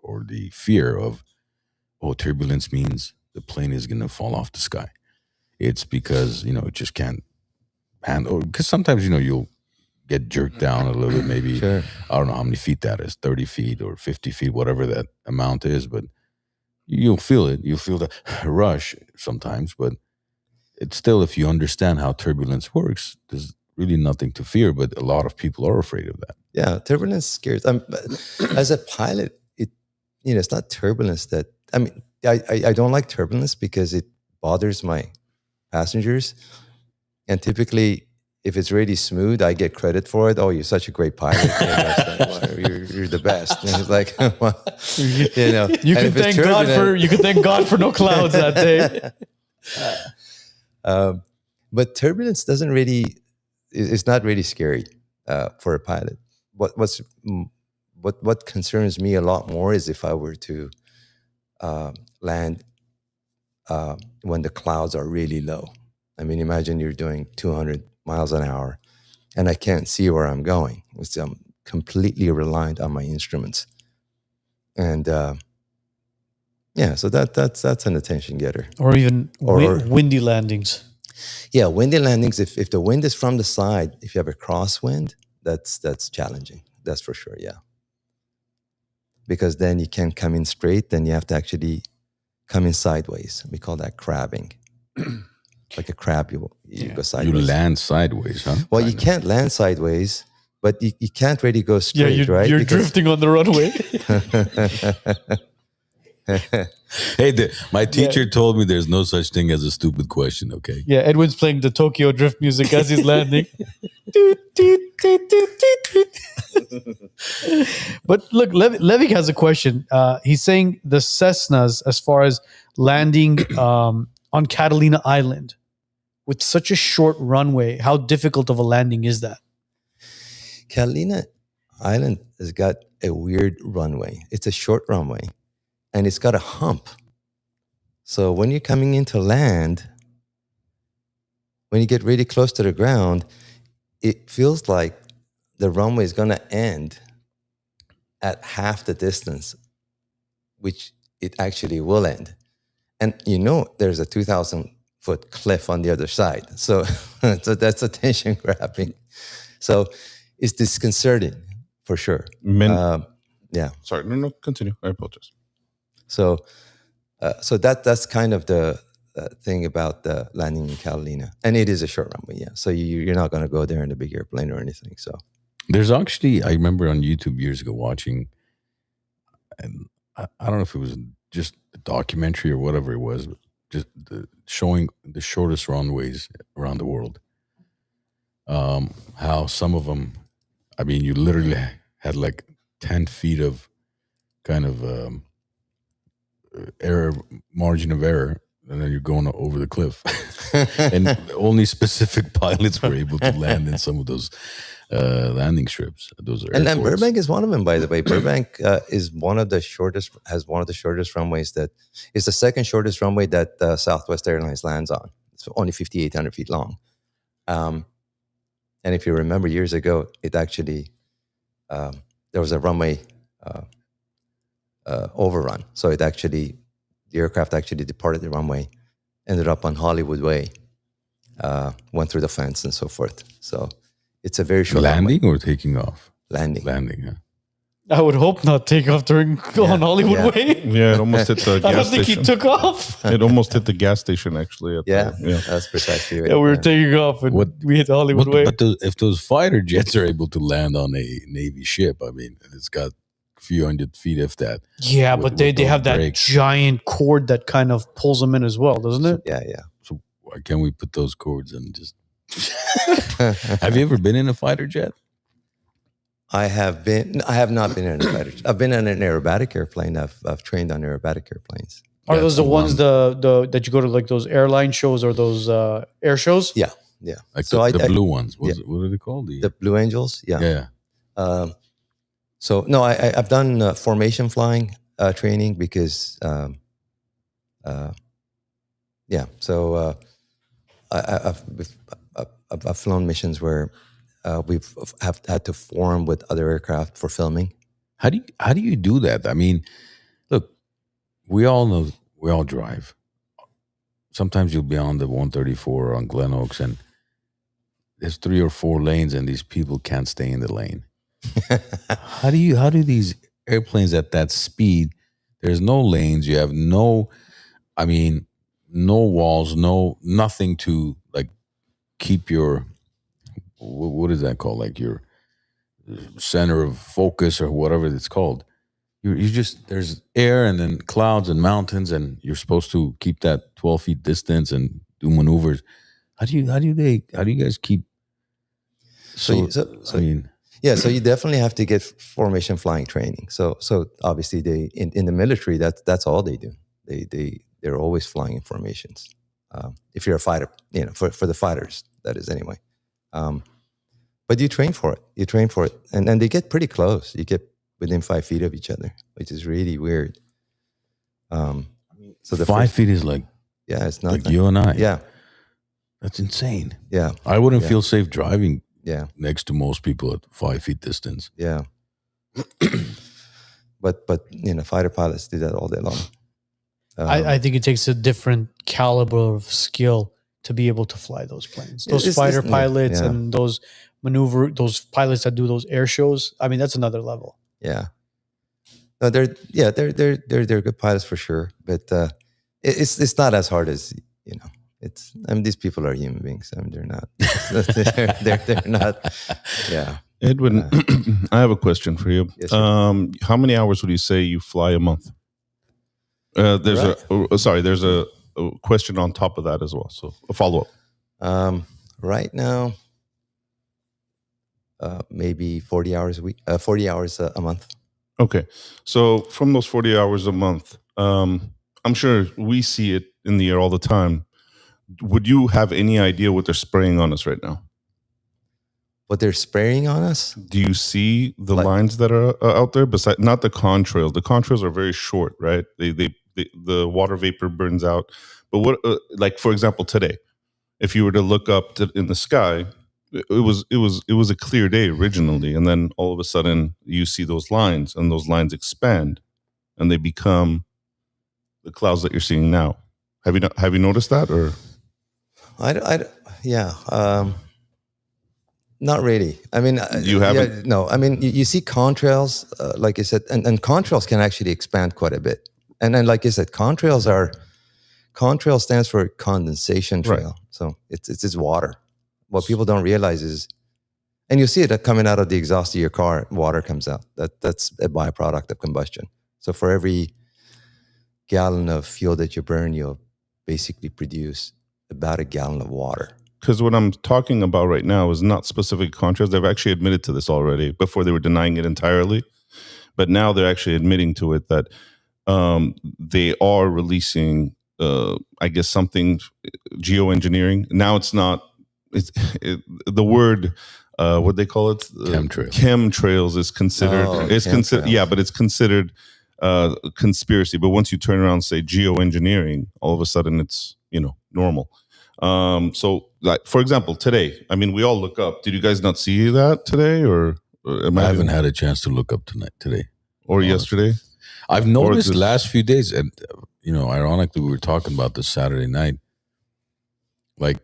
or the fear of, turbulence means the plane is going to fall off the sky? It's because, it just can't handle, because sometimes, you'll get jerked down a little bit, maybe, Sure. I don't know how many feet that is, 30 feet or 50 feet, whatever that amount is, but you'll feel it. You'll feel the rush sometimes, but it's still, if you understand how turbulence works, there's really nothing to fear, but a lot of people are afraid of that. Yeah, turbulence scares. As a pilot, it's not turbulence that. I mean, I don't like turbulence because it bothers my passengers, and typically, if it's really smooth, I get credit for it. Oh, you're such a great pilot! You're the best. And it's like, well, you and can if it's thank God for no clouds that day. But turbulence doesn't really. It's not really scary for a pilot. What concerns me a lot more is if I were to land when the clouds are really low. I mean, imagine you're doing 200 miles an hour, and I can't see where I'm going. I'm completely reliant on my instruments, and so that's an attention getter. Or even Or- windy landings. Yeah, windy landings. If the wind is from the side, if you have a crosswind, that's challenging. That's for sure. Yeah, because then you can't come in straight. Then you have to actually come in sideways. We call that crabbing. Like a crab, you go sideways. You land sideways, huh? Well, you can't land sideways, but you can't really go Yeah, straight, right? you're Because- drifting on the runway. Hey, my teacher told me there's no such thing as a stupid question, okay? Yeah, Edwin's playing the Tokyo Drift music as he's landing. Toot, toot, toot, toot, toot, toot. But look, Levik has a question. He's saying the Cessnas, as far as landing on Catalina Island with such a short runway, how difficult of a landing is that? Catalina Island has got a weird runway. It's a short runway, and it's got a hump. So when you're coming into land, when you get really close to the ground, it feels like the runway is going to end at half the distance, which it actually will end. And there's a 2,000-foot cliff on the other side. So, so that's attention grabbing. So it's disconcerting for sure. Yeah. Sorry, no, continue. I apologize. So that's kind of the thing about the landing in Catalina, and it is a short runway. Yeah. So you're not going to go there in a big airplane or anything. So There's actually, I remember on YouTube years ago watching, and I don't know if it was just a documentary or whatever it was, but just showing the shortest runways around the world. How some of them, I mean, you literally had like 10 feet of kind of error, margin of error, and then you're going over the cliff. And only specific pilots were able to land in some of those landing strips. Those And airports. Burbank is one of them, by the way. Burbank is one of the shortest, has one of the shortest runways that is the second shortest runway that Southwest Airlines lands on. It's only 5,800 feet long. And if you remember years ago, it actually, there was a runway overrun. So it actually, the aircraft actually departed the runway, ended up on Hollywood Way, went through the fence and so forth. So it's a very short landing runway. or taking off? Landing. Landing, yeah. I would hope not take off during on Hollywood yeah. Way. Yeah, it almost hit the I don't gas think station. he took off. It almost hit the gas station, actually. Yeah, yeah. that's precisely right. Yeah, we were taking off and we hit Hollywood Way. But if those fighter jets are able to land on a Navy ship, I mean, it's got a few hundred feet, if that. Yeah, with- but they with those have that brakes. giant cord that kind of pulls them in as well, doesn't it? Yeah. So why can't we put those cords and just... Have you ever been in a fighter jet? I have not been in a fighter. I've been in an aerobatic airplane. I've trained on aerobatic airplanes. Are That's those the the ones one. the that you go to like those airline shows or those air shows? Yeah. Like So the I- blue ones. What are they called? The Blue Angels. Yeah. Yeah. So no, I've done formation flying training because, yeah. So I've flown missions where we've have had to form with other aircraft for filming. How do you do that? I mean, look, we all drive. Sometimes you'll be on the 134 on Glen Oaks and there's 3 or 4 lanes and these people can't stay in the lane. How do these airplanes at that speed, there's no lanes, you have no walls, nothing to like keep your, what is that called? Like your center of focus or whatever it's called. You just, there's air and then clouds and mountains and you're supposed to keep that 12 feet distance and do maneuvers. How do you guys keep? So So you definitely have to get formation flying training. So obviously they in the military that's all they do. They're always flying in formations. If you're a fighter, for the fighters, that is anyway. But you train for it. And then they get pretty close. You get within 5 feet of each other, which is really weird. So the 5 feet is like, it's nothing. like you and I. Yeah. That's insane. Yeah. I wouldn't feel safe driving Yeah. next to most people at 5 feet distance. Yeah. but fighter pilots do that all day long. I think it takes a different caliber of skill to be able to fly those planes. Those fighter pilots and those pilots that do those air shows. I mean, that's another level. Yeah. No, they're good pilots for sure, but it's not as hard as these people are human beings. They're not. they're not. Yeah. Edwin, I have a question for you. Yes, how many hours would you say you fly a month? There's a question on top of that as well. So a follow up. Right now, maybe 40 hours a week. 40 hours a month. Okay, so from those 40 hours a month, I'm sure we see it in the air all the time. Would you have any idea what they're spraying on us right now? What they're spraying on us? Do you see the lines that are out there? Besides, not the contrails. The contrails are very short, right? The water vapor burns out. But what, like for example, today, if you were to look up in the sky, it was a clear day originally, and then all of a sudden you see those lines, and those lines expand, and they become the clouds that you're seeing now. Have you noticed that, or? Not really. I mean, you haven't? No, I mean, you see contrails, like I said, and contrails can actually expand quite a bit. And then, like I said, contrail stands for condensation trail. Right. So it's water. What people don't realize is And you'll see it coming out of the exhaust of your car, water comes out. That's a byproduct of combustion. So for every gallon of fuel that you burn, you'll basically produce about a gallon of water. Because what I'm talking about right now is not specific contrails. They've actually admitted to this already. Before they were denying it entirely, but now they're actually admitting to it that they are releasing, I guess, something geoengineering. Now it's not. The word, what they call it, chemtrails is considered. It's considered, yeah, but it's considered conspiracy. But once you turn around and say geoengineering, all of a sudden it's normal. So, like, for example, today, I mean, we all look up. Did you guys not see that today, or I haven't had a chance to look up today, or yesterday? I've noticed the last few days, and ironically, we were talking about this Saturday night. Like,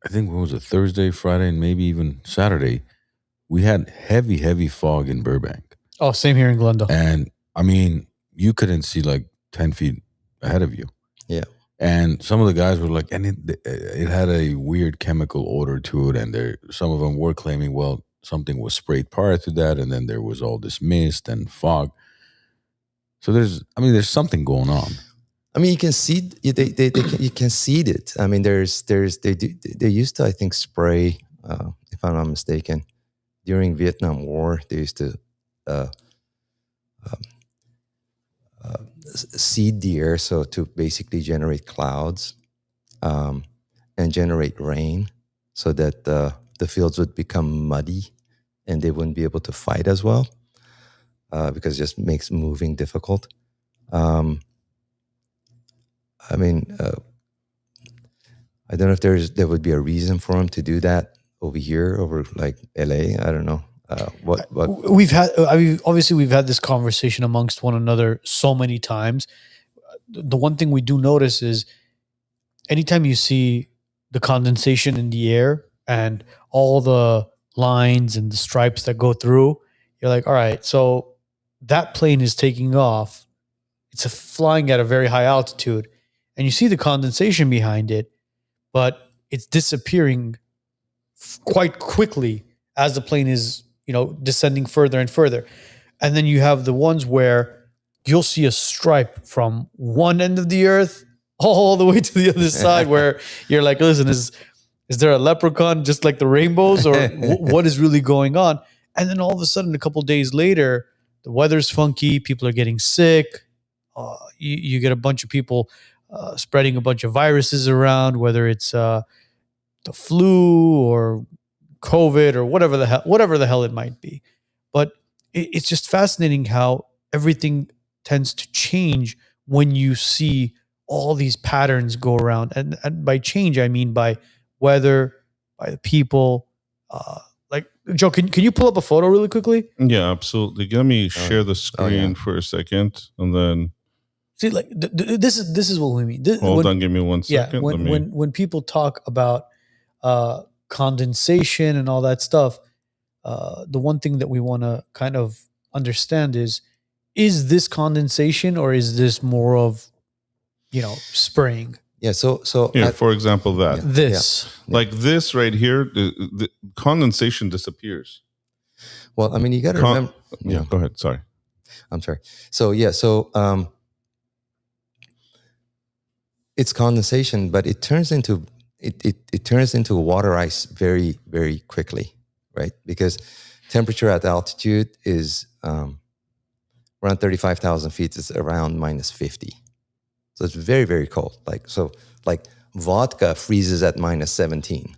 I think what was it, Thursday, Friday, and maybe even Saturday, we had heavy fog in Burbank. Oh, same here in Glendale. And I mean, you couldn't see like 10 feet ahead of you. Yeah. And some of the guys were like, and it had a weird chemical odor to it. And some of them were claiming, well, something was sprayed prior to that. And then there was all this mist and fog. So there's something going on. I mean, you can see you can see it. I mean, they used to, I think, spray, if I'm not mistaken, during Vietnam War. They used to seed the air, so to basically generate clouds and generate rain, so that the fields would become muddy and they wouldn't be able to fight as well, because it just makes moving difficult. I mean, I don't know if there would be a reason for them to do that over here, over like LA. I don't know. We've had this conversation amongst one another so many times. The one thing we do notice is anytime you see the condensation in the air and all the lines and the stripes that go through, you're like, all right, so that plane is taking off. It's flying at a very high altitude, and you see the condensation behind it, but it's disappearing quite quickly as the plane is descending further and further. And then you have the ones where you'll see a stripe from one end of the earth all the way to the other side, where you're like, listen, is there a leprechaun just like the rainbows, or what is really going on? And then all of a sudden, a couple days later, the weather's funky, people are getting sick. You get a bunch of people spreading a bunch of viruses around, whether it's the flu or COVID or whatever the hell it might be. But it's just fascinating how everything tends to change when you see all these patterns go around. And by change, I mean by weather, by the people. Like, Joe, can you pull up a photo really quickly? Yeah, absolutely. Let me share the screen for a second, and then see, like this is what we mean. Hold on, give me 1 second. Yeah, when people talk about condensation and all that stuff, the one thing that we want to kind of understand is this condensation, or is this more of spraying? Yeah. So here, for example, this like this right here, the condensation disappears. Well, I mean, you got to remember. Yeah, go ahead. Sorry, I'm sorry. So it's condensation, but it turns into water ice very, very quickly, right? Because temperature at altitude is around 35,000 feet. It's around -50. So it's very, very cold. Like vodka freezes at -17.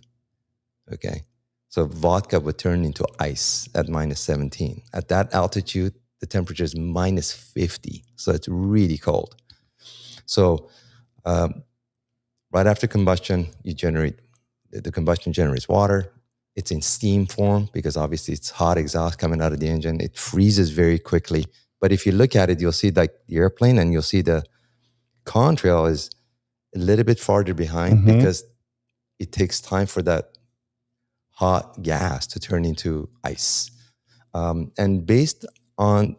Okay. So vodka would turn into ice at -17. At that altitude, the temperature is -50. So it's really cold. So right after combustion, the combustion generates water. It's in steam form because obviously it's hot exhaust coming out of the engine. It freezes very quickly. But if you look at it, you'll see like the airplane, and you'll see the contrail is a little bit farther behind because it takes time for that hot gas to turn into ice. And based on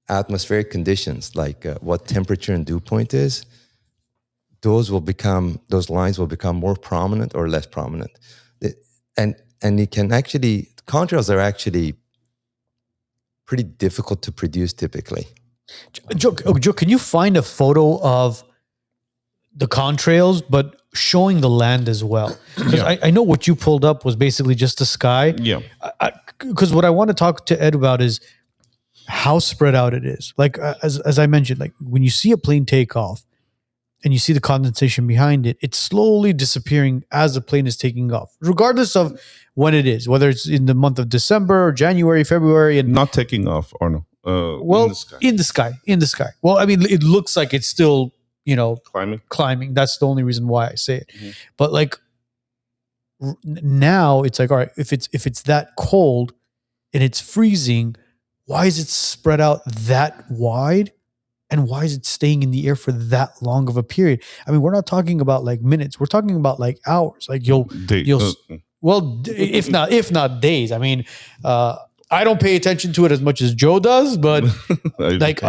atmospheric conditions, like what temperature and dew point is, those lines will become more prominent or less prominent. and you can actually, contrails are actually pretty difficult to produce typically. Joe, can you find a photo of the contrails, but showing the land as well? Because I know what you pulled up was basically just the sky. Yeah. Because what I want to talk to Ed about is how spread out it is. Like as I mentioned, like when you see a plane take off and you see the condensation behind it, it's slowly disappearing as the plane is taking off, regardless of when it is, whether it's in the month of December or January, February, and Not taking off, or no? well, in the sky. Well, I mean, it looks like it's still, climbing. That's the only reason why I say it. Mhm. But like now, it's like, all right, if it's that cold and it's freezing, why is it spread out that wide? And why is it staying in the air for that long of a period? I mean, we're not talking about like minutes. We're talking about like hours. Like you'll if not days. I mean, I don't pay attention to it as much as Joe does, but like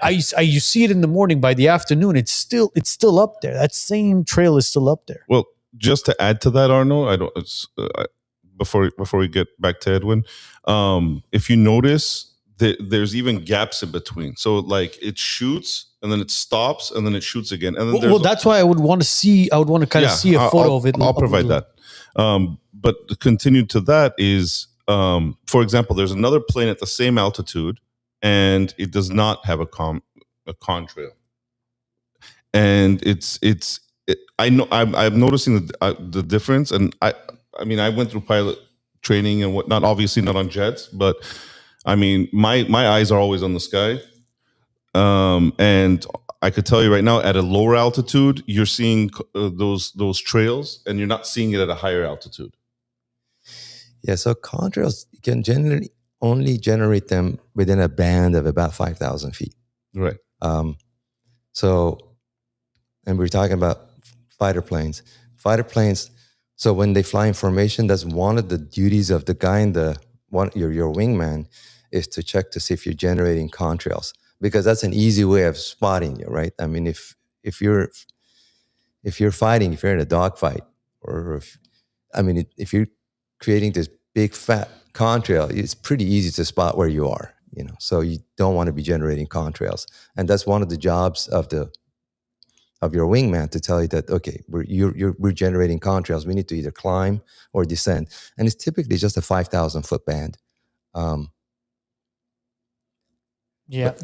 you see it in the morning. By the afternoon, it's still up there. That same trail is still up there. Well, just to add to that, Arno, before we get back to Edwin, if you notice, there's even gaps in between. So like it shoots and then it stops and then it shoots again. And then that's why I would want to see. I would want to kind of see a photo of it. I'll provide that. But to continue to that is, for example, there's another plane at the same altitude and it does not have a contrail. And I know I'm noticing the difference. And I mean, I went through pilot training and whatnot, obviously not on jets, but I mean, my eyes are always on the sky. And I could tell you right now, at a lower altitude, you're seeing those trails, and you're not seeing it at a higher altitude. Yeah, so contrails, you can generally only generate them within a band of about 5,000 feet. Right. So, and we're talking about fighter planes. Fighter planes, so when they fly in formation, that's one of the duties of the guy in your wingman, is to check to see if you're generating contrails, because that's an easy way of spotting you, right? I mean, if you're fighting, if you're in a dogfight, or if you're creating this big fat contrail, it's pretty easy to spot where you are, So you don't want to be generating contrails, and that's one of the jobs of your wingman, to tell you that, okay, we're generating contrails. We need to either climb or descend, and it's typically just a 5,000 foot band. Yeah,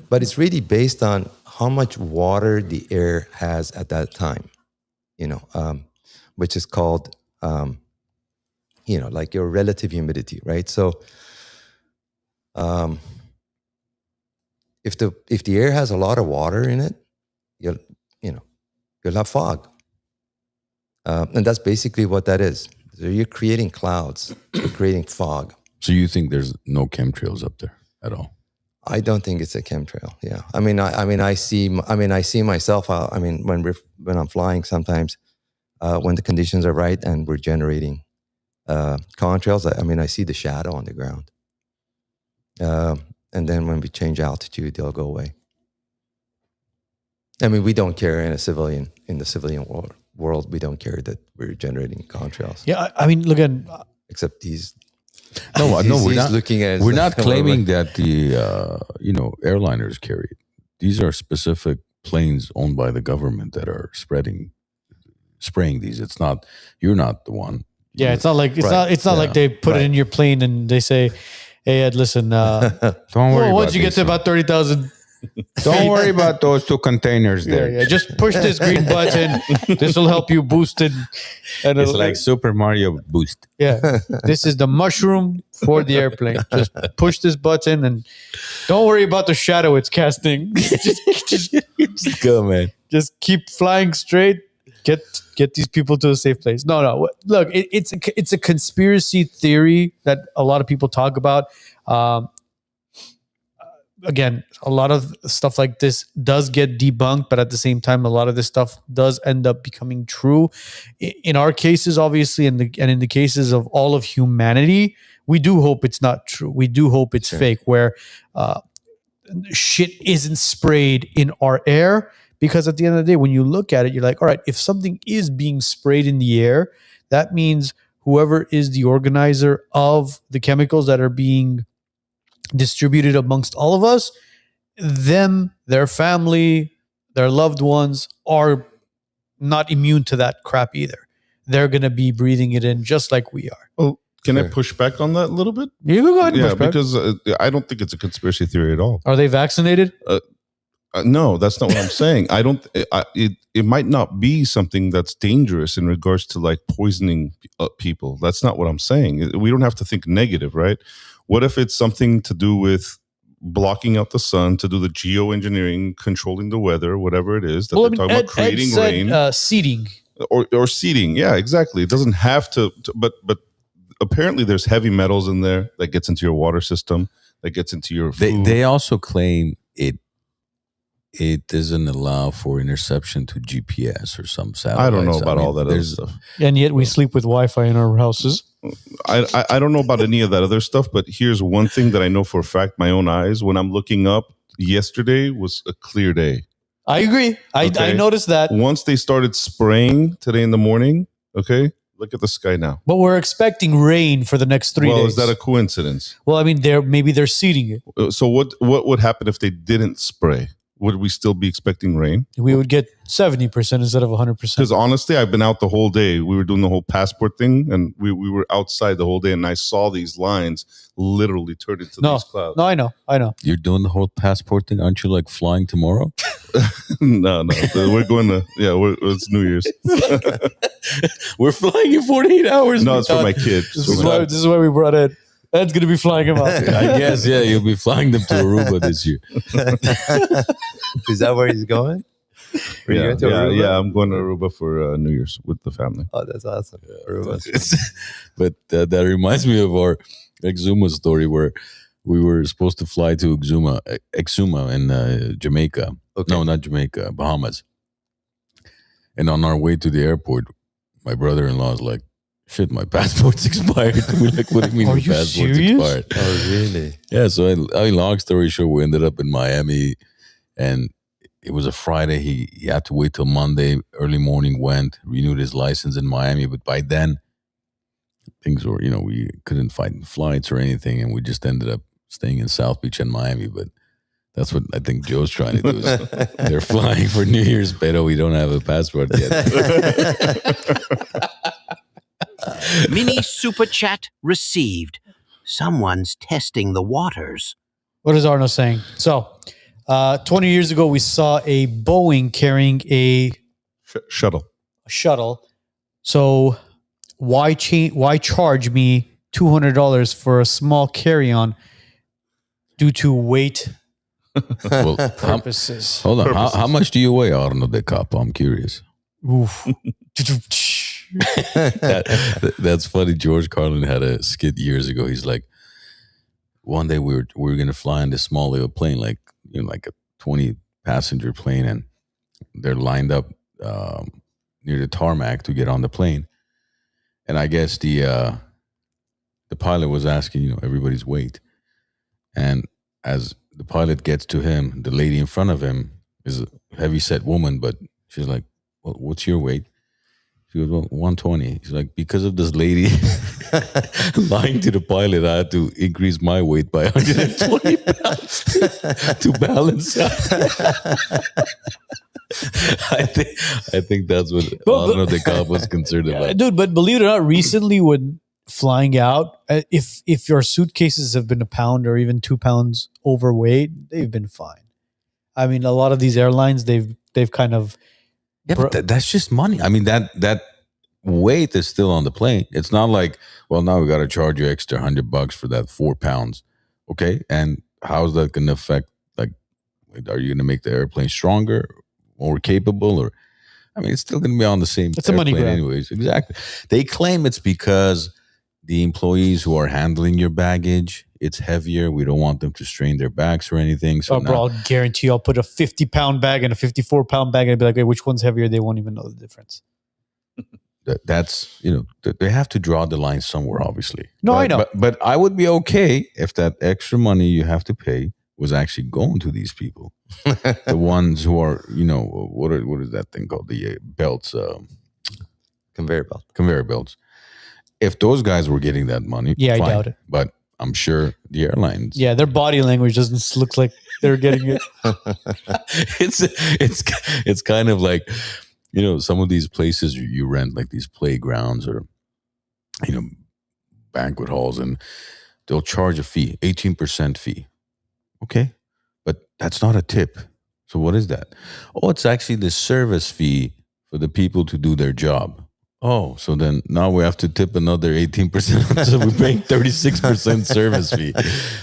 but it's really based on how much water the air has at that time, which is called, like your relative humidity, right? So, if the air has a lot of water in it, you'll have fog, and that's basically what that is. So you're creating clouds, you're creating fog. So you think there's no chemtrails up there at all? I don't think it's a chemtrail. Yeah, I see myself. When I'm flying, sometimes when the conditions are right and we're generating contrails, I see the shadow on the ground. And then when we change altitude, they'll go away. I mean, we don't care in the civilian world. We don't care that we're generating contrails. Yeah, I mean, look at. Except he's. No, we're not looking at. We're not claiming that the airliners carry it. These are specific planes owned by the government that are spraying these. It's not. You're not the one. Yeah, it's not like like they put it in your plane and they say, "Hey Ed, listen, don't worry. Once you get to about 30,000, don't worry about those two containers there. Yeah, just push this green button. This will help you boost it." And it's like Super Mario Boost. Yeah, this is the mushroom for the airplane. Just push this button and don't worry about the shadow it's casting. just go, man. Just keep flying straight. Get these people to a safe place. No. Look, it's a conspiracy theory that a lot of people talk about. Again, a lot of stuff like this does get debunked, but at the same time, a lot of this stuff does end up becoming true. In our cases, obviously, and in the cases of all of humanity, we do hope it's not true. We do hope it's fake, where shit isn't sprayed in our air. Because at the end of the day, when you look at it, you're like, all right, if something is being sprayed in the air, that means whoever is the organizer of the chemicals that are being distributed amongst all of us, them, their family, their loved ones are not immune to that crap either. They're going to be breathing it in just like we are. Oh, can I Sure. push back on that a little bit? You can go ahead and Yeah, push back. because I don't think it's a conspiracy theory at all. Are they vaccinated? No, that's not what I'm saying. I don't. It might not be something that's dangerous in regards to like poisoning people. That's not what I'm saying. We don't have to think negative, right? What if it's something to do with blocking out the sun, to do the geoengineering, controlling the weather, whatever it is that they're talking about, creating rain, seeding. or seeding? Yeah, exactly. It doesn't have to, but apparently there's heavy metals in there that gets into your water system, that gets into your food. They also claim it doesn't allow for interception to GPS or some satellites. I don't know about all that other stuff. And yet we sleep with Wi-Fi in our houses. I don't know about any of that other stuff, but here's one thing that I know for a fact, my own eyes, when I'm looking up, yesterday was a clear day. I agree. I Okay. noticed that. Once they started spraying today in the morning, okay, look at the sky now. But we're expecting rain for the next 3 Well, days. is that a coincidence? Well, I mean, maybe they're seeding it. So what would happen if they didn't spray? Would we still be expecting rain? We would get 70% instead of 100%. Because honestly, I've been out the whole day. We were doing the whole passport thing, and we were outside the whole day, and I saw these lines literally turn into these clouds. No, I know. You're doing the whole passport thing. Aren't you like flying tomorrow? No. We're going to, it's New Year's. We're flying in 48 hours. No, it's for my kids. This is why we brought Ed. Ed's going to be flying him out. I guess, yeah, you'll be flying them to Aruba this year. Is that where he's going? Are you going to Aruba? Yeah, I'm going to Aruba for New Year's with the family. Oh, that's awesome. Aruba. But that reminds me of our Exuma story where we were supposed to fly to Exuma in Jamaica. Okay. No, not Jamaica, Bahamas. And on our way to the airport, my brother-in-law is like, shit, my passport's expired. We're like, what do you mean Are your you passport's serious? expired? Oh, really? Yeah, so long story short, we ended up in Miami, and it was a Friday. He had to wait till Monday, early morning, went, renewed his license in Miami. But by then, things were, we couldn't find flights or anything, and we just ended up staying in South Beach and Miami. But that's what I think Joe's trying to do. Is they're flying for New Year's, but we don't have a passport yet. Mini Super Chat received. Someone's testing the waters. What is Arno saying? So, 20 years ago, we saw a Boeing carrying a Shuttle. shuttle. So, why charge me $200 for a small carry-on due to weight Well, purposes? hold on. How much do you weigh, Arno de Capo? I'm curious. Oof. That's funny. George Carlin had a skit years ago. He's like, one day we were gonna fly in this small little plane, like like a 20 passenger plane, and they're lined up near the tarmac to get on the plane. And I guess the pilot was asking everybody's weight, and as the pilot gets to him, the lady in front of him is a heavy-set woman, but she's like, well, what's your weight? She goes, well, 120. He's like, because of this lady lying to the pilot, I had to increase my weight by 120 pounds to balance out. I think that's what Arno de Capo was concerned about. Dude, but believe it or not, recently when flying out, if your suitcases have been a pound or even 2 pounds overweight, they've been fine. I mean, a lot of these airlines, they've kind of Yeah, but that's just money. I mean, that weight is still on the plane. It's not like, well, now we got to charge you extra $100 for that 4 pounds. Okay. And how's that going to affect, like, are you going to make the airplane stronger, more capable? Or, I mean, it's still going to be on the same It's a money airplane grab. anyways. Exactly. They claim it's because the employees who are handling your baggage, it's heavier. We don't want them to strain their backs or anything. So bro, I'll guarantee I'll put a 50-pound bag and a 54-pound bag and I'd be like, hey, which one's heavier? They won't even know the difference. that's they have to draw the line somewhere, obviously. No, I know. but I would be okay if that extra money you have to pay was actually going to these people, the ones who are what is that thing called, the belts, Conveyor belt. conveyor belts. if those guys were getting that money, Yeah, I fine. doubt it. But I'm sure the airlines. Yeah, their body language doesn't look like they're getting it. It's kind of like, some of these places you rent, like these playgrounds or banquet halls, and they'll charge a fee, 18% fee. Okay, but that's not a tip. So what is that? Oh, it's actually the service fee for the people to do their job. Oh, so then now we have to tip another 18%. So we're paying 36% service fee.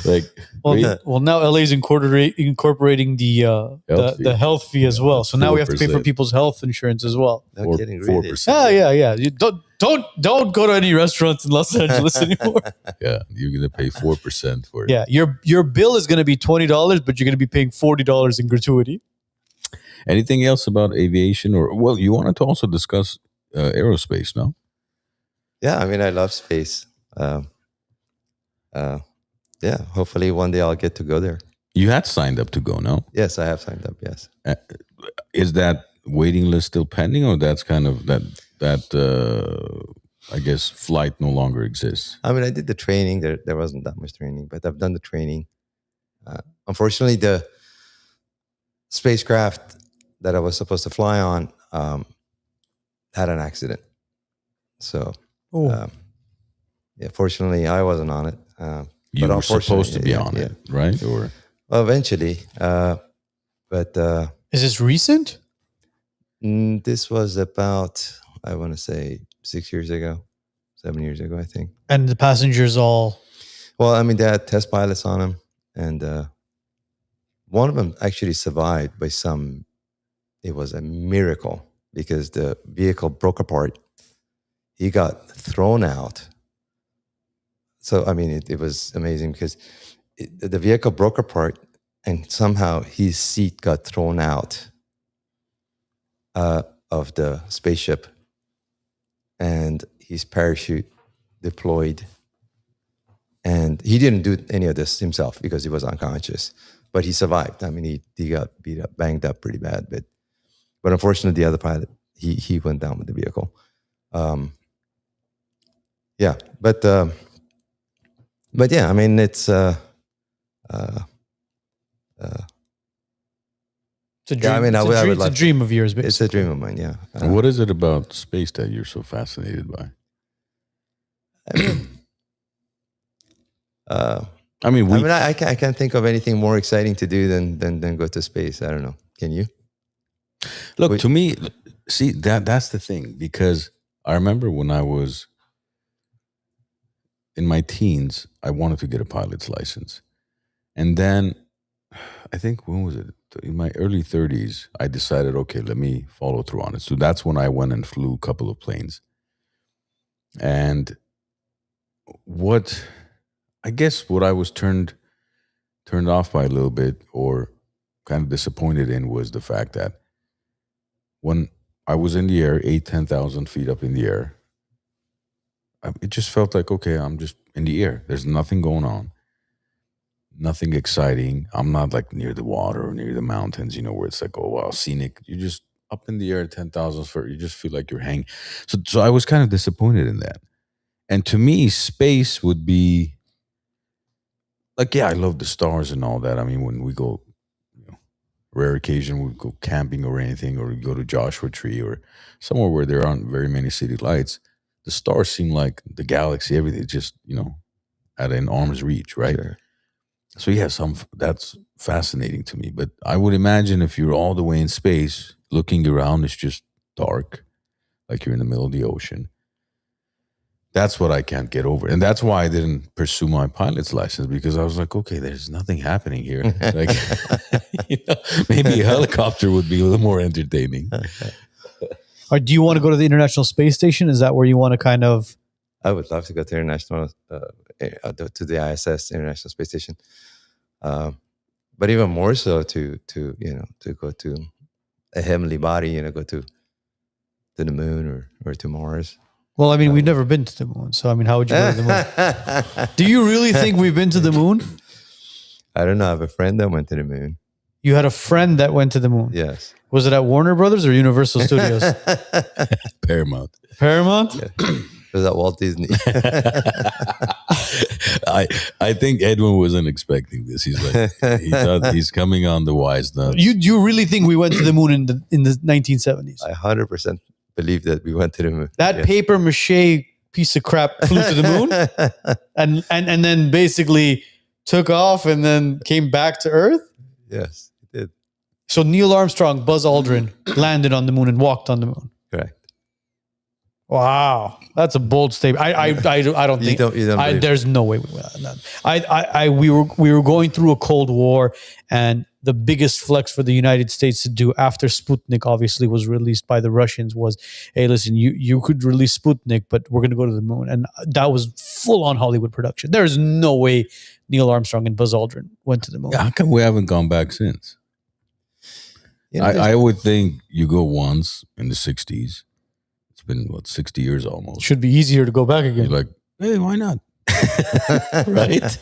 Like, Well, now LA's incorporating the health fee as well. So now we have to pay for 4%. people's health insurance as well. No kidding, really. 4%. Yeah. You don't go to any restaurants in Los Angeles anymore. Yeah, you're gonna pay 4% for it. Yeah, your bill is going to be $20, but you're going to be paying $40 in gratuity. Anything else about aviation, or you wanted to also discuss aerospace, no? Yeah, I mean, I love space. Yeah, hopefully one day I'll get to go there. You had signed up to go, no? Yes, I have signed up. Yes. Is that waiting list still pending, or that's kind of that I guess flight no longer exists? I mean, I did the training. There wasn't that much training, but I've done the training. Unfortunately, the spacecraft that I was supposed to fly on had an accident. So, fortunately, I wasn't on it. You but were supposed to be yeah, on yeah. it, right? Or Well, eventually. But Is this recent? this was about, I want to say, 7 years ago, I think. And the passengers all... Well, I mean, they had test pilots on them, and one of them actually survived by it was a miracle because the vehicle broke apart. He got thrown out. So, I mean, it was amazing because the vehicle broke apart and somehow his seat got thrown out of the spaceship and his parachute deployed. And he didn't do any of this himself because he was unconscious, but he survived. I mean, he got banged up pretty bad, but unfortunately, the other pilot, he went down with the vehicle. Yeah, but yeah, I mean, it's It's a dream. Yeah, I mean, it's I would it's a love dream of yours, it's a basically. dream of mine. Yeah. what is it about space that you're so fascinated by? I mean, I I can't think of anything more exciting to do than go to space. I don't know. Can you? look, to me, see, that's the thing, because I remember when I was in my teens, I wanted to get a pilot's license. And then I think, when was it? In my early 30s, I decided, okay, let me follow through on it. So that's when I went and flew a couple of planes. And what I was turned off by a little bit, or kind of disappointed in, was the fact that when I was in the air, 10,000 feet up in the air, it just felt like, okay, I'm just in the air. There's nothing going on. Nothing exciting. I'm not like near the water or near the mountains, where it's like, oh, wow, scenic. You're just up in the air at 10,000 feet. You just feel like you're hanging. So I was kind of disappointed in that. And to me, space would be like, yeah, I love the stars and all that. I mean, when we go, rare occasion, we go camping or anything, or we go to Joshua Tree or somewhere where there aren't very many city lights, the stars seem like the galaxy, everything just, at an arm's reach, right? Sure. So yeah, that's fascinating to me. But I would imagine if you're all the way in space, looking around, it's just dark, like you're in the middle of the ocean. That's what I can't get over. And that's why I didn't pursue my pilot's license, because I was like, okay, there's nothing happening here. Like, maybe a helicopter would be a little more entertaining. Or do you want to go to the International Space Station? Is that where you want to kind of... I would love to go to to the ISS, International Space Station. But even more so to go to a heavenly body, go to the moon or to Mars. Well, I mean, we've never been to the moon. So, I mean, how would you go to the moon? Do you really think we've been to the moon? I don't know. I have a friend that went to the moon. You had a friend that went to the moon? Yes. Was it at Warner Brothers or Universal Studios? Paramount. Paramount? Yeah. was at Walt Disney. I think Edwin wasn't expecting this. He's like, he thought he's coming on the WiseNuts. You really think we went to the moon in the 1970s? I 100% believe that we went to the moon. That paper mache piece of crap flew to the moon and then basically took off and then came back to Earth? Yes, it did. So Neil Armstrong, Buzz Aldrin landed on the moon and walked on the moon. Correct. Wow, that's a bold statement. I don't think You don't believe there's no way we went on that. We were going through a Cold War, and the biggest flex for the United States to do after Sputnik obviously was released by the Russians was, hey, listen, you could release Sputnik, but we're going to go to the moon, and that was full on Hollywood production. There is no way Neil Armstrong and Buzz Aldrin went to the moon. How come we haven't gone back since? I would think you go once in the 60s. It's been, 60 years almost. Should be easier to go back again. You're like, hey, why not? Right?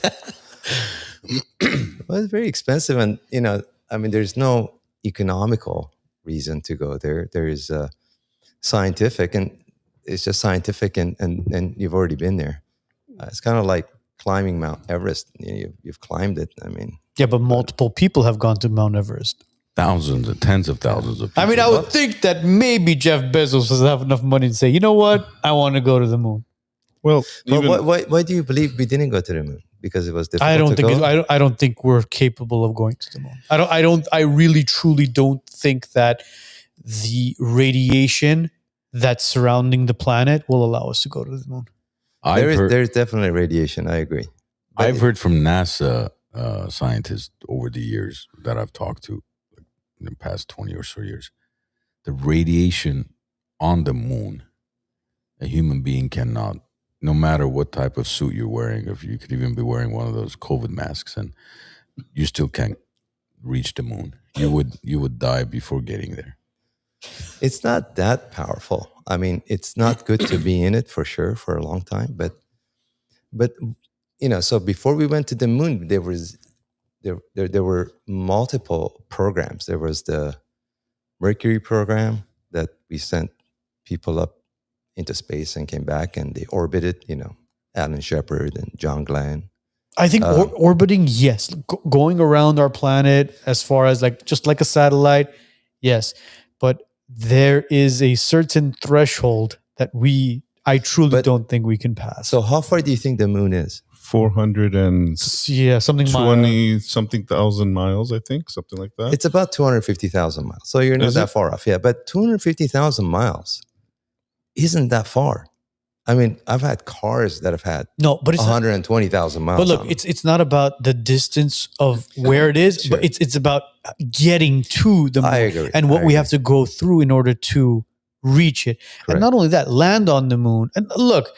Well, it's very expensive, and there's no economical reason to go there. There is scientific, and it's just scientific, and you've already been there. It's kind of like climbing Mount Everest. You've climbed it. Yeah, but multiple people have gone to Mount Everest. Thousands and tens of thousands of people. I would think that maybe Jeff Bezos doesn't have enough money to say, you know what, I want to go to the moon. Well, but why do you believe we didn't go to the moon? Because it was difficult. I don't think we're capable of going to the moon. I really truly don't think that the that's surrounding the planet will allow us to go to the moon. There's definitely radiation. I agree. But I've heard from NASA scientists over the years that I've talked to in the past 20 or so years, the radiation on the moon, a human being cannot, no matter what type of suit you're wearing, if you could even be wearing one of those COVID masks, and you still can't reach the moon. You would die before getting there. It's not that powerful. It's not good to be in it for sure for a long time. But so before we went to the moon, there were multiple programs. There was the Mercury program that we sent people up into space and came back, and they orbited. Alan Shepard and John Glenn. I think orbiting, yes, going around our planet as far as just like a satellite, yes, but there is a certain threshold that I truly don't think we can pass. So how far do you think the moon is? 420 something thousand miles, I think, something like that. It's about 250,000 miles. So you're not that far off. Yeah, but 250,000 miles isn't that far. I've had cars that have had but it's 120,000 miles. But look, it's not about the distance of where it is, Sure. but it's about getting to the moon. I agree. And what we have to go through in order to reach it. Correct. And not only that, land on the moon. And look,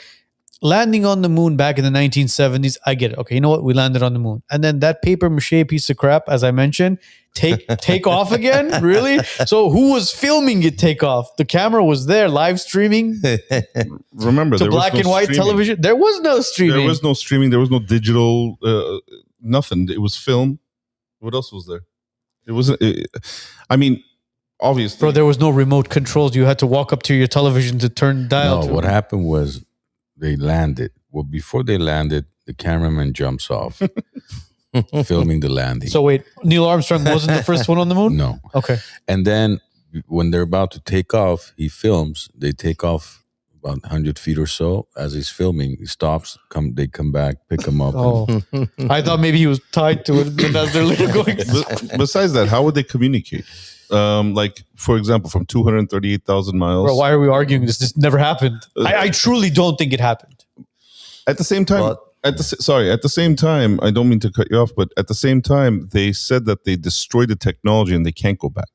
landing on the moon back in the 1970s, I get it. Okay, you know what? We landed on the moon. And then that paper mache piece of crap, as I mentioned, take off again? Really? So who was filming it take off? The camera was there, live streaming Remember, to black and white television. There was no streaming. There was no streaming. There was no digital, nothing. It was film. What else was there? It wasn't, obviously. Bro, there was no remote controls. You had to walk up to your television to turn dial. No, what happened was they landed. Well, before they landed, the cameraman jumps off, filming the landing. So wait, Neil Armstrong wasn't the first one on the moon? No. Okay. And then when they're about to take off, he films. They take off about 100 feet or so. As he's filming, he stops. They come back, pick him up. Oh, I thought maybe he was tied to it. And as they're later going. Besides that, how would they communicate? For example, from 238,000 miles. Bro, why are we arguing this? This never happened. I truly don't think it happened. At the same time, at the same time, I don't mean to cut you off, but at the same time, they said that they destroyed the technology and they can't go back.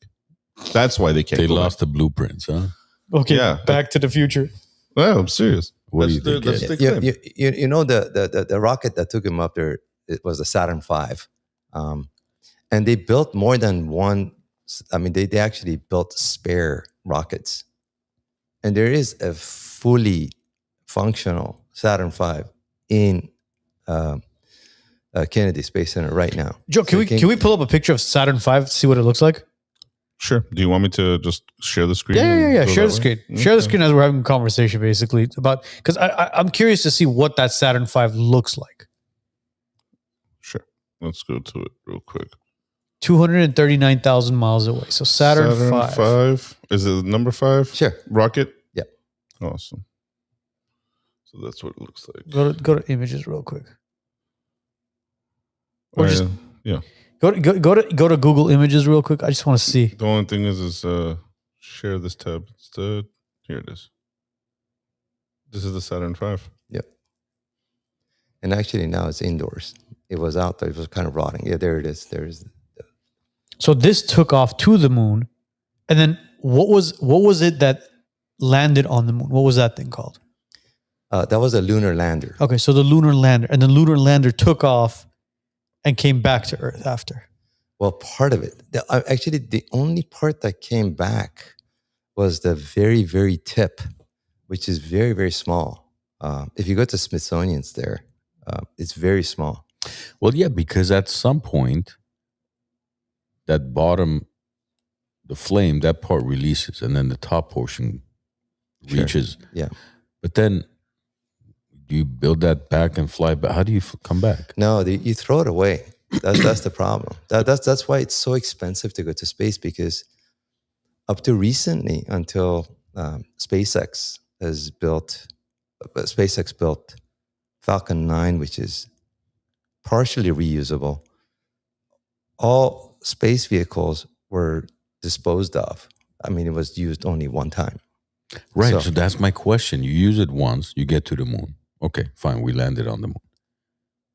That's why they can't. They go lost back. the blueprints, huh? Okay, Yeah. Back to the Future. Well, I'm serious. What do you think? That's the claim. The rocket that took him up there, it was the Saturn V, and they built more than one. They actually built spare rockets, and there is a fully functional Saturn V in Kennedy Space Center right now. Joe, can we pull up a picture of Saturn V to see what it looks like? Sure. Do you want me to just share the screen? Yeah. Go Share that the way? screen. Share the Okay. screen as we're having a conversation, basically, about because I'm curious to see what that Saturn V looks like. Sure. Let's go to it real quick. 239,000 miles away. So Saturn V. 5. Is it number 5? Sure. Rocket? Yeah. Awesome. So that's what it looks like. Go to images real quick. Or just yeah. go to Google Images real quick. I just want to see. The only thing is share this tab instead. Here it is. This is the Saturn V. Yep. And actually now it's indoors. It was out there. It was kind of rotting. Yeah, there it is. There's. So this took off to the moon, and then what was it that landed on the moon? What was that thing called? That was a lunar lander. Okay, so the lunar lander, and the lunar lander took off and came back to Earth after. Well, part of it. Actually, the only part that came back was the very, very tip, which is very, very small. If you go to Smithsonian's there, it's very small. Well, yeah, because at some point, that bottom, the flame, that part releases, and then the top portion reaches. Sure. Yeah. But then, do you build that back and fly back? How do you come back? No, you throw it away. That's the problem. That's why it's so expensive to go to space, because up to recently, until SpaceX built Falcon 9, which is partially reusable. All space vehicles were disposed of. I mean, it was used only one time. Right. So that's my question. You use it once, you get to the moon. Okay, fine. We landed on the moon.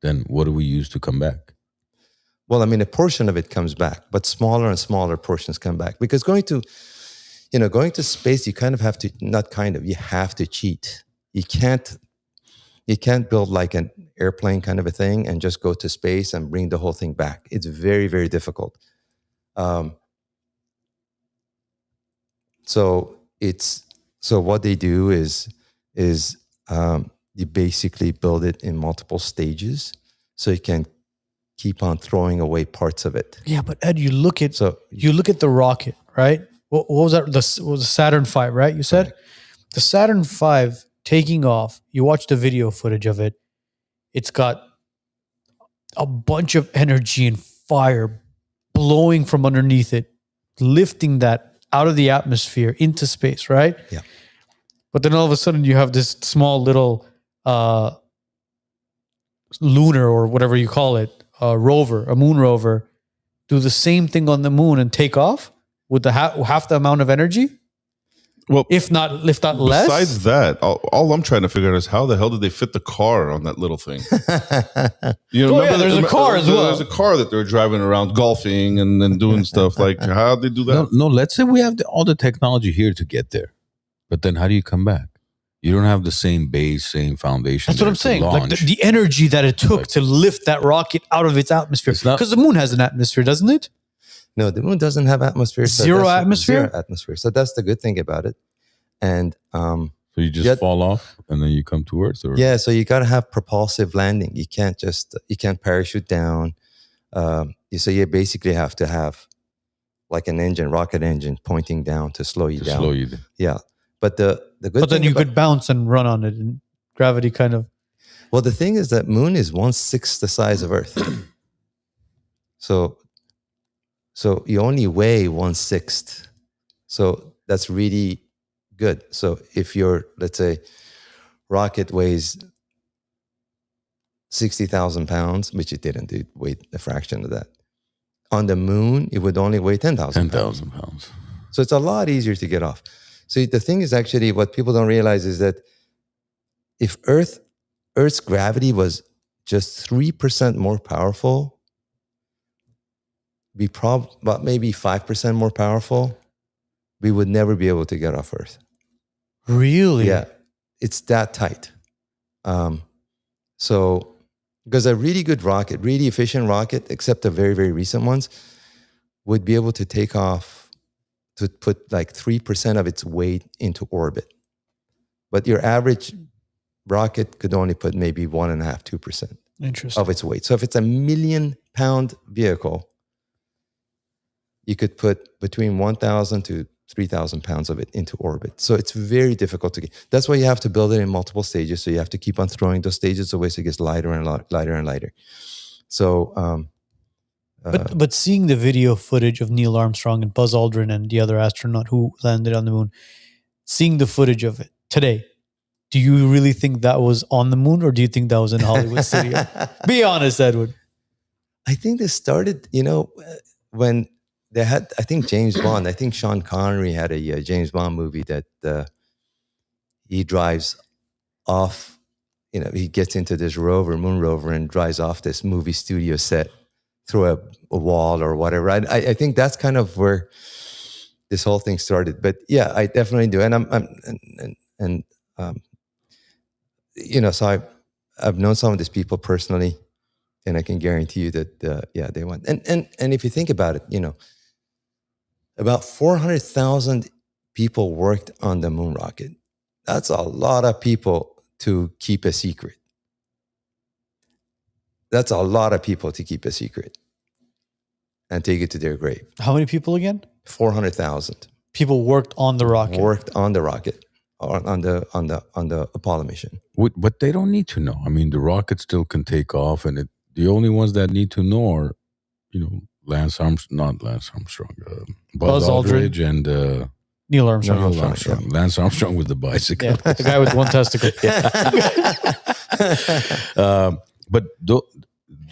Then what do we use to come back? Well, I mean, a portion of it comes back, but smaller and smaller portions come back. Because going to space, you kind of have to, you have to cheat. You can't build like an airplane kind of a thing and just go to space and bring the whole thing back. It's very, very difficult. So what they do is you basically build it in multiple stages, so you can keep on throwing away parts of it. Yeah, but Ed, you look at the rocket, right? What was that? Was the Saturn V, right? You said the Saturn V taking off. You watch the video footage of it. It's got a bunch of energy and fire blowing from underneath it, lifting that out of the atmosphere into space, right? Yeah. But then all of a sudden you have this small little lunar, or whatever you call it, a moon rover, do the same thing on the moon and take off with the half the amount of energy. Well, if not less. Besides that, all I'm trying to figure out is how the hell did they fit the car on that little thing? There's a car as well. There's a car that they're driving around, golfing and doing stuff. Like, how they do that? No. Let's say we have all the technology here to get there, but then how do you come back? You don't have the same base, same foundation. That's what I'm saying. Like the energy that it took to lift that rocket out of its atmosphere, because the moon has an atmosphere, doesn't it? No, the moon doesn't have atmosphere. Zero atmosphere? Zero atmosphere. So that's the good thing about it. And so you just fall off and then you come to Earth? Or? Yeah, so you got to have propulsive landing. You can't parachute down. So you basically have to have like an engine, rocket engine pointing down to slow you down. Yeah. But the good thing, but then you could bounce and run on it, and gravity kind of. Well, the thing is that moon is 1/6 the size of Earth. So you only weigh 1/6. So that's really good. So if your, let's say, rocket weighs 60,000 pounds, which it didn't, it weighed a fraction of that. On the moon, it would only weigh 10,000 pounds. So it's a lot easier to get off. So the thing is, actually, what people don't realize is that if Earth's gravity was just 3% more powerful, about maybe 5% more powerful, we would never be able to get off Earth. Really? Yeah, it's that tight. So, because a really good rocket, really efficient rocket, except the very, very recent ones, would be able to take off to put like 3% of its weight into orbit. But your average rocket could only put maybe 1.5-2% of its weight. So if it's a 1,000,000-pound vehicle, you could put between 1,000 to 3,000 pounds of it into orbit. So it's very difficult to get. That's why you have to build it in multiple stages. So you have to keep on throwing those stages away so it gets lighter and lighter and lighter. So, but seeing the video footage of Neil Armstrong and Buzz Aldrin and the other astronaut who landed on the moon, seeing the footage of it today, do you really think that was on the moon, or do you think that was in Hollywood Studio? Be honest, Edwin. I think this started, when they had, I think James Bond, I think Sean Connery had a James Bond movie that he drives off, he gets into this moon rover, and drives off this movie studio set through a wall or whatever. I think that's kind of where this whole thing started. But yeah, I definitely do. And so I've known some of these people personally, and I can guarantee you that, they went. And if you think about it, about 400,000 people worked on the moon rocket. That's a lot of people to keep a secret. That's a lot of people to keep a secret and take it to their grave. How many people again? 400,000 people worked on the rocket. Worked on the rocket, on the Apollo mission. But they don't need to know. I mean, the rocket still can take off, and the only ones that need to know are, Buzz Aldrin and Neil Armstrong. Lance Armstrong with the bicycle. Yeah, the guy with one testicle. But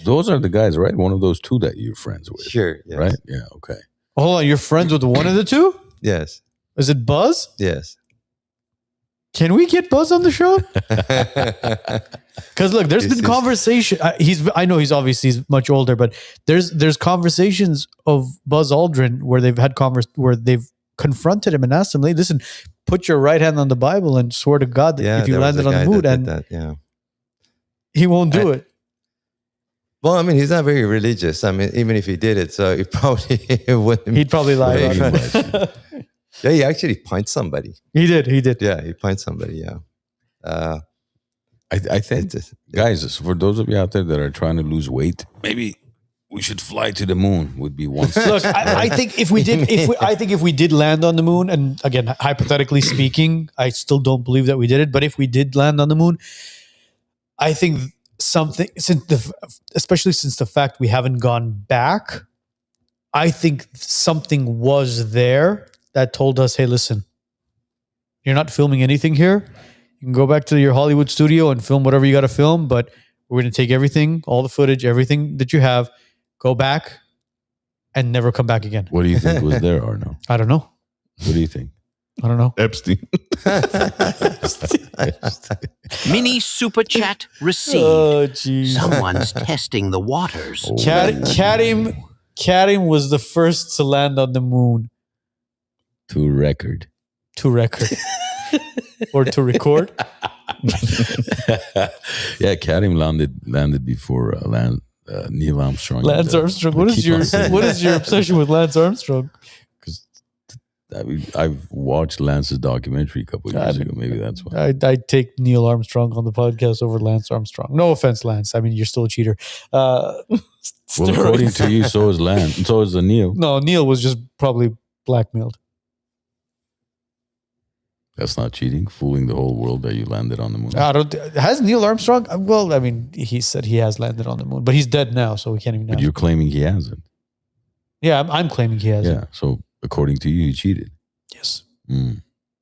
those are the guys, right? One of those two that you're friends with. Sure. Yes. Right? Yeah, okay. Hold on, you're friends with one of the two? Yes. Is it Buzz? Yes. Can we get Buzz on the show? Because look, there's been conversation. I know he's much older, but there's conversations of Buzz Aldrin where they've had where they've confronted him and asked him, "Hey, listen, put your right hand on the Bible and swear to God that if you landed on the moon," and he won't do it. Well, I mean, he's not very religious. I mean, even if he did it, so he probably wouldn't. He'd probably lie about it. Yeah, he actually punched somebody. He did. Yeah, he punched somebody, yeah. I think, guys, for those of you out there that are trying to lose weight, maybe we should fly to the moon. Would be one. Look, I think if we did land on the moon, and again, hypothetically speaking, I still don't believe that we did it. But if we did land on the moon, I think especially since the fact we haven't gone back, I think something was there that told us, "Hey, listen, you're not filming anything here. You can go back to your Hollywood studio and film whatever you got to film, but we're going to take everything, all the footage, everything that you have, go back and never come back again." What do you think was there, Arno? I don't know. What do you think? I don't know. Epstein. Mini super chat received. Oh, geez. Someone's testing the waters. Karim was the first to land on the moon. To record. Or to record. Yeah, Karim landed before Neil Armstrong. Lance Armstrong. What is your obsession with Lance Armstrong? Because I've watched Lance's documentary a couple of years ago. Maybe that's why. I'd take Neil Armstrong on the podcast over Lance Armstrong. No offense, Lance. I mean, you're still a cheater. Well, according to you, so is Lance. And so is Neil. No, Neil was just probably blackmailed. That's not cheating, fooling the whole world that you landed on the moon. Has Neil Armstrong? Well, I mean, he said he has landed on the moon, but he's dead now, so we can't even know. But you're claiming he hasn't. Yeah, I'm claiming he hasn't. Yeah, so according to you, he cheated. Yes.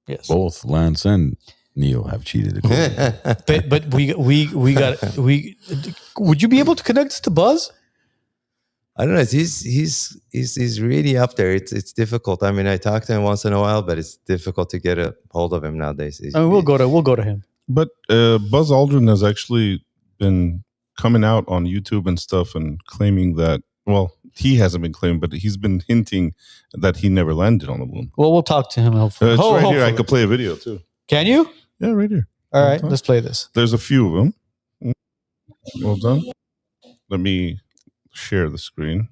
Yes. Both Lance and Neil have cheated. but we got. Would you be able to connect us to Buzz? I don't know. He's really up there. It's difficult. I mean, I talk to him once in a while, but it's difficult to get a hold of him nowadays. We'll go to him. But Buzz Aldrin has actually been coming out on YouTube and stuff and claiming that. Well, he hasn't been claiming, but he's been hinting that he never landed on the moon. Well, we'll talk to him. Hopefully, it's right here. I could play a video too. Can you? Yeah, right here. All right, let's play this. There's a few of them. Well done. Let me share the screen.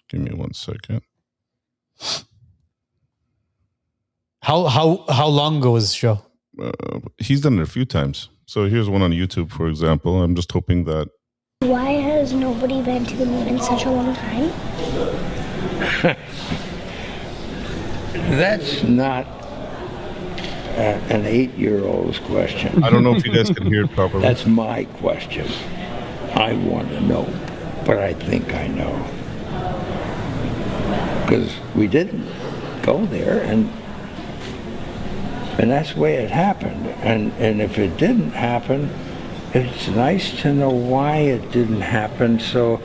Give me 1 second. How long ago was this show? He's done it a few times. So here's one on YouTube, for example. I'm just hoping that. Why has nobody been to the moon in such a long time? That's not an 8-year-old's question. I don't know if you guys can hear it properly. That's my question. I want to know, but I think I know. Because we didn't go there, and that's the way it happened. And if it didn't happen, it's nice to know why it didn't happen. So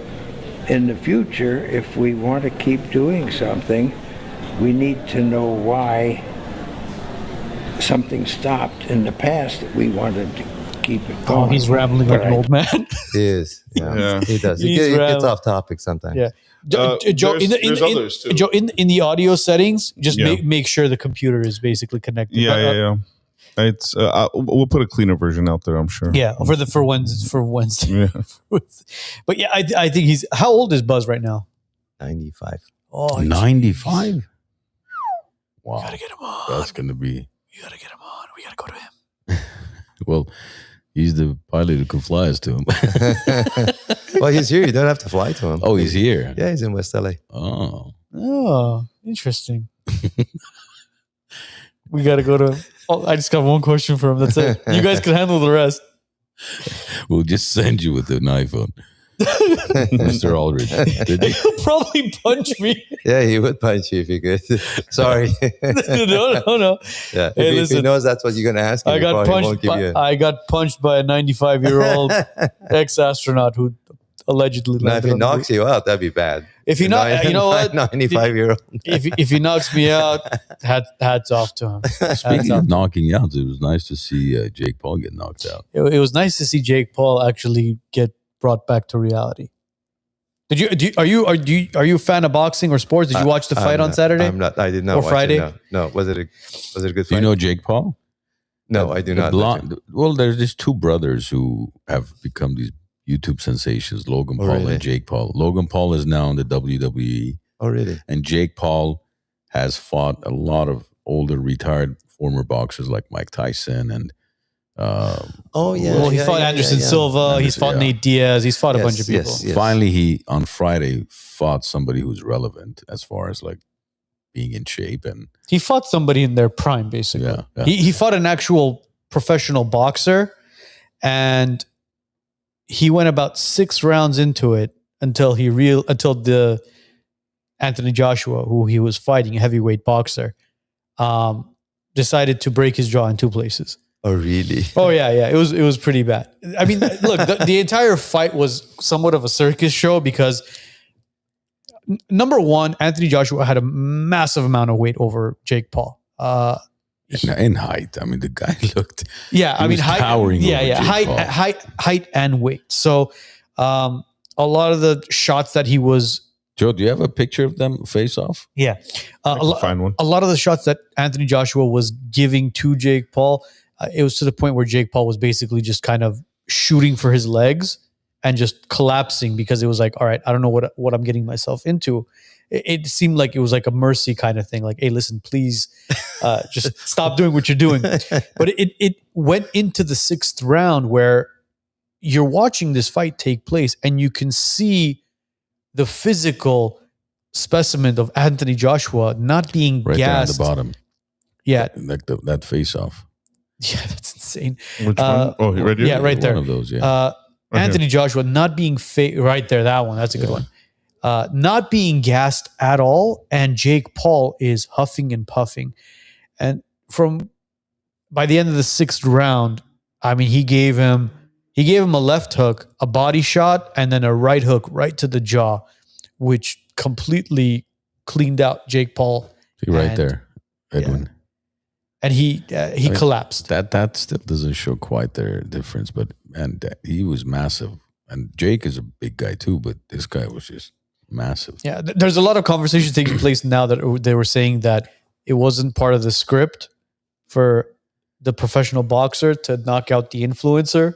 in the future, if we want to keep doing something, we need to know why something stopped in the past that we wanted to keep it going. Oh, he's rambling like an old man. He is. Yeah, Yeah. he does. He He's gets rambling. off topic sometimes. Yeah. Joe, there's others too. Joe, in the audio settings, just Yeah. make sure the computer is basically connected. Yeah. It's we'll put a cleaner version out there, I'm sure. Yeah, for Wednesday. Yeah. But yeah, I think he's. How old is Buzz right now? 95. Oh, he's- 95. Wow, You gotta get him on. that's gonna be. You gotta get him on. We gotta go to him. Well, he's the pilot who can fly us to him. Well, he's here. You don't have to fly to him. Oh, he's here. Yeah, he's in West LA. Oh, Oh, interesting. We gotta go to him. Oh, I just got one question for him. That's it. You guys can handle the rest. we'll just send you with an iPhone, Mr. Aldridge. Did he? He'll probably punch me. Yeah, he would punch you if he could. Sorry. No. Yeah. Hey, if he listen. knows that's what you're going to ask him, I he got probably won't punched. give you I got punched by a 95-year-old ex-astronaut who allegedly. Now, if landed he on the knocks you out, that'd be bad. If he not, you know what? 95-year-old. If he knocks me out, hats off to him. Speaking of knocking out, it was nice to see Jake Paul get knocked out. It was nice to see Jake Paul actually get brought back to reality. Are you a fan of boxing or sports? Did you watch the fight on Saturday? I'm not. I did not Or watch Friday? It, no. Was it a good Do fight? you know Jake Paul? No, I do not. Well, there's these two brothers who have become these YouTube sensations, Logan Oh, Paul really? and Jake Paul. Logan Paul is now in the WWE, Oh, really? and Jake Paul has fought a lot of older, retired former boxers like Mike Tyson and Oh, yeah. Well, he yeah, fought yeah, Anderson yeah, yeah. Silva. He's fought yeah. Nate Diaz. He's fought a bunch of people. Yes. finally he on Friday fought somebody who's relevant as far as like being in shape and He fought somebody in their prime, basically. Yeah. He fought an actual professional boxer, and he went about 6 rounds into it until the Anthony Joshua, who he was fighting, a heavyweight boxer, decided to break his jaw in 2 places. Oh, really? Oh yeah. It was pretty bad. I mean, look, the entire fight was somewhat of a circus show because number one, Anthony Joshua had a massive amount of weight over Jake Paul. in height. I mean, the guy looked. Yeah, He I mean, was height. towering Yeah, over yeah, Jake Paul. height and weight. So, a lot of the shots that he was. Joe, do you have a picture of them face off? Yeah, I can find one. a lot of the shots that Anthony Joshua was giving to Jake Paul, it was to the point where Jake Paul was basically just kind of shooting for his legs and just collapsing because it was like, all right, I don't know what I'm getting myself into. It seemed like it was like a mercy kind of thing. Like, hey, listen, please just stop doing what you're doing. But it went into the 6th round where you're watching this fight take place and you can see the physical specimen of Anthony Joshua not being Right gassed. there on the bottom. Yeah. Like that face off. Yeah, that's insane. Which one? Oh, right here? Yeah, right there. One of those, yeah. Right Anthony Joshua not being right there. That one. That's a good one. Not being gassed at all, and Jake Paul is huffing and puffing. And by the end of the 6th round, I mean, he gave him a left hook, a body shot, and then a right hook right to the jaw, which completely cleaned out Jake Paul. See right and- there, Edwin. And he mean, collapsed. That still doesn't show quite their difference, but he was massive. And Jake is a big guy too, but this guy was just massive. Yeah, there's a lot of conversation taking place now that they were saying that it wasn't part of the script for the professional boxer to knock out the influencer.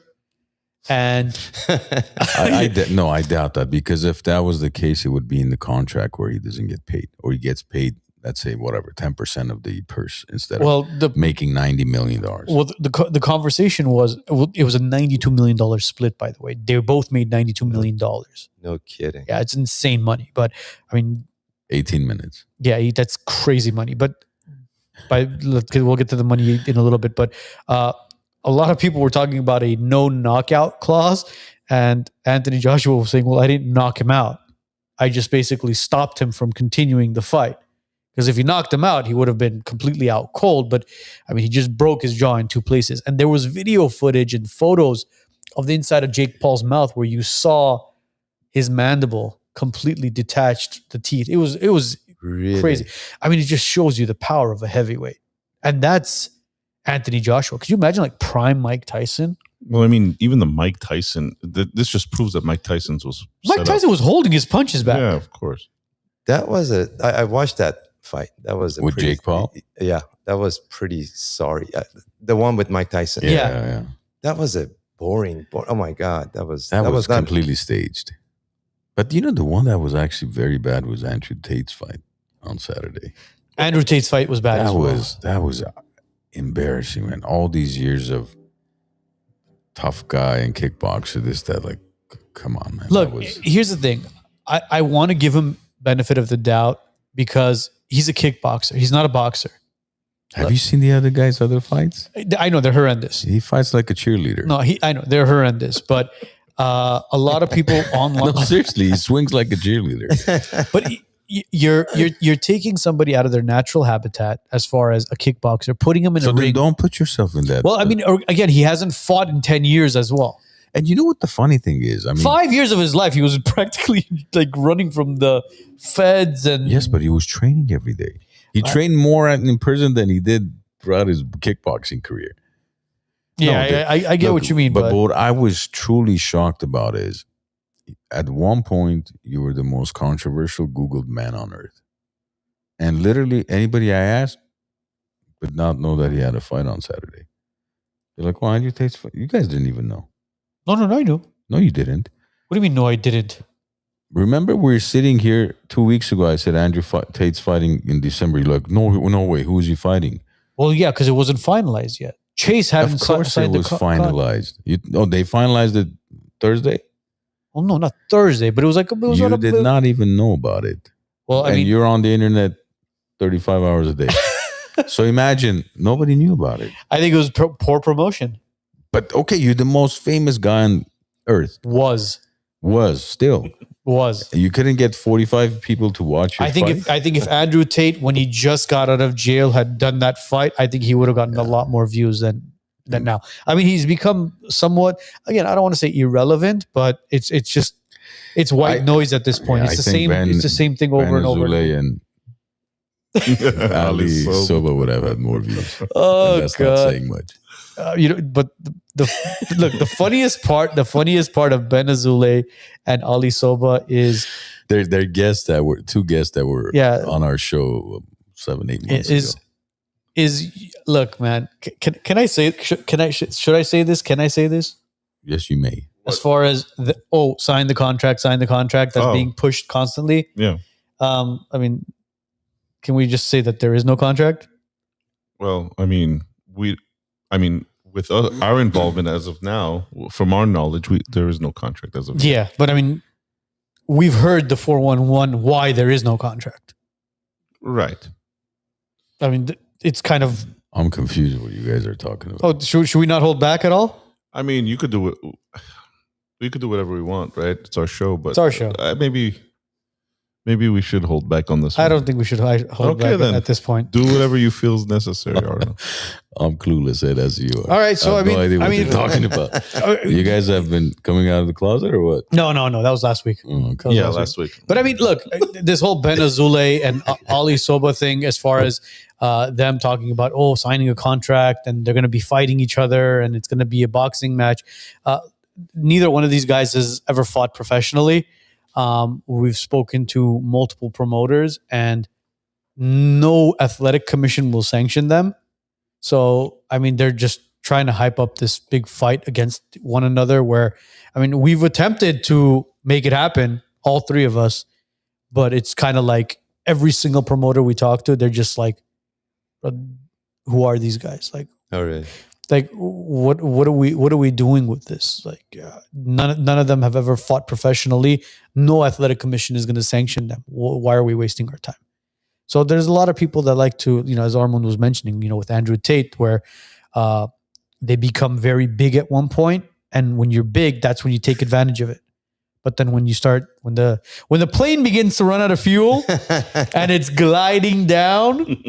And I doubt that, because if that was the case, it would be in the contract where he doesn't get paid, or he gets paid, let's say, 10% of the purse instead of making $90 million. Well, the conversation was, it was a $92 million split, by the way. They both made $92 million. No kidding. Yeah, it's insane money. But I mean, 18 minutes. yeah, that's crazy money. But We'll get to the money in a little bit, but a lot of people were talking about a no knockout clause, and Anthony Joshua was saying, well, I didn't knock him out. I just basically stopped him from continuing the fight. Because if he knocked him out, he would have been completely out cold. But I mean, he just broke his jaw in 2 places. And there was video footage and photos of the inside of Jake Paul's mouth where you saw his mandible completely detached, the teeth. It was Really? crazy. I mean, it just shows you the power of a heavyweight. And that's Anthony Joshua. Could you imagine like prime Mike Tyson? Well, I mean, even the Mike Tyson, this just proves that Mike Tyson's was Mike Tyson was holding his punches back. Yeah, of course. That was I watched that fight. That was With Jake Paul? Yeah, that was pretty sorry. The one with Mike Tyson. Yeah. That was a boring. Oh my God, that was was not completely staged. But the one that was actually very bad was Andrew Tate's fight on Saturday. Andrew Tate's fight was bad as well. That was embarrassing, man. All these years of tough guy and kickboxer, this, that, like, come on, man. Look, here's the thing. I want to give him benefit of the doubt because he's a kickboxer. He's not a boxer. Have you seen the other guy's other fights? I know they're horrendous. He fights like a cheerleader. No, I know they're horrendous, but a lot of people online. No, seriously, he swings like a cheerleader. But you're taking somebody out of their natural habitat as far as a kickboxer, putting him in So a then ring. don't put yourself in that. Well, I mean, again, he hasn't fought in 10 years as well. And you know what the funny thing is? I mean, 5 years of his life, he was practically like running from the feds and yes, but he was training every day. He trained more in prison than he did throughout his kickboxing career. yeah, I get what you mean, But but what I was truly shocked about is, at one point, you were the most controversial Googled man on earth. And literally anybody I asked would not know that he had a fight on Saturday. They're like, why did you taste fight? You guys didn't even know. no, I know. No, you didn't. What do you mean? No, I didn't. Remember, we were sitting here 2 weeks ago. I said, Andrew Tate's fighting in December. You're like, no way. Who is he fighting? Well, yeah, because it wasn't finalized yet. Chase hadn't Of course it signed was finalized. They finalized it Thursday? Well, no, not Thursday, but it was like You did not even know about it. Well, I And mean, you're on the internet 35 hours a day. So imagine, nobody knew about it. I think it was poor promotion. But okay, you're the most famous guy on earth. Was Still. You couldn't get 45 people to watch your I think fight? if Andrew Tate, when he just got out of jail, had done that fight, I think he would have gotten a lot more views than now. I mean, he's become somewhat, again, I don't want to say irrelevant, but it's white noise at this point. Yeah, It's I think it's the same thing over and over. Zule and Ali Soba would have had more views. Oh And that's not God! saying much. But the funniest part of Ben Azule and Ali Soba is They're guests that were two guests that were on our show 7-8 months ago. Look, man. Can I say? Should I say this? Can I say this? Yes, you may. As far as sign the contract. That's being pushed constantly. Yeah. I mean, can we just say that there is no contract? Well, I mean, with our involvement as of now, from our knowledge, there is no contract as of now. Yeah, but I mean, we've heard the 411 why there is no contract. Right. I mean, it's kind of. I'm confused what you guys are talking about. Oh, should we not hold back at all? I mean, you could do it. We could do whatever we want, right? It's our show, but It's our show. Maybe we should hold back on this. I don't think we should hold back then. at this point. Do whatever you feel is necessary, Arno. I'm clueless as you are. All right, so I have no idea what I mean, you're talking about. You guys have been coming out of the closet or what? No, that was last week. Oh, okay. Yeah, last week. But I mean, look, this whole Ben Azule and Ali Soba thing, as far as them talking about signing a contract and they're going to be fighting each other and it's going to be a boxing match. Neither one of these guys has ever fought professionally. We've spoken to multiple promoters and no athletic commission will sanction them. So, I mean, they're just trying to hype up this big fight against one another where, I mean, we've attempted to make it happen, all three of us, but it's kind of like every single promoter we talk to, they're just like, who are these guys? Like, All right. like what are we doing with this? Like none of them have ever fought professionally. No athletic commission is going to sanction them. Why are we wasting our time? So there's a lot of people that like to, as Armand was mentioning, with Andrew Tate, where they become very big at one point, and when you're big, that's when you take advantage of it. But then when the plane begins to run out of fuel and it's gliding down,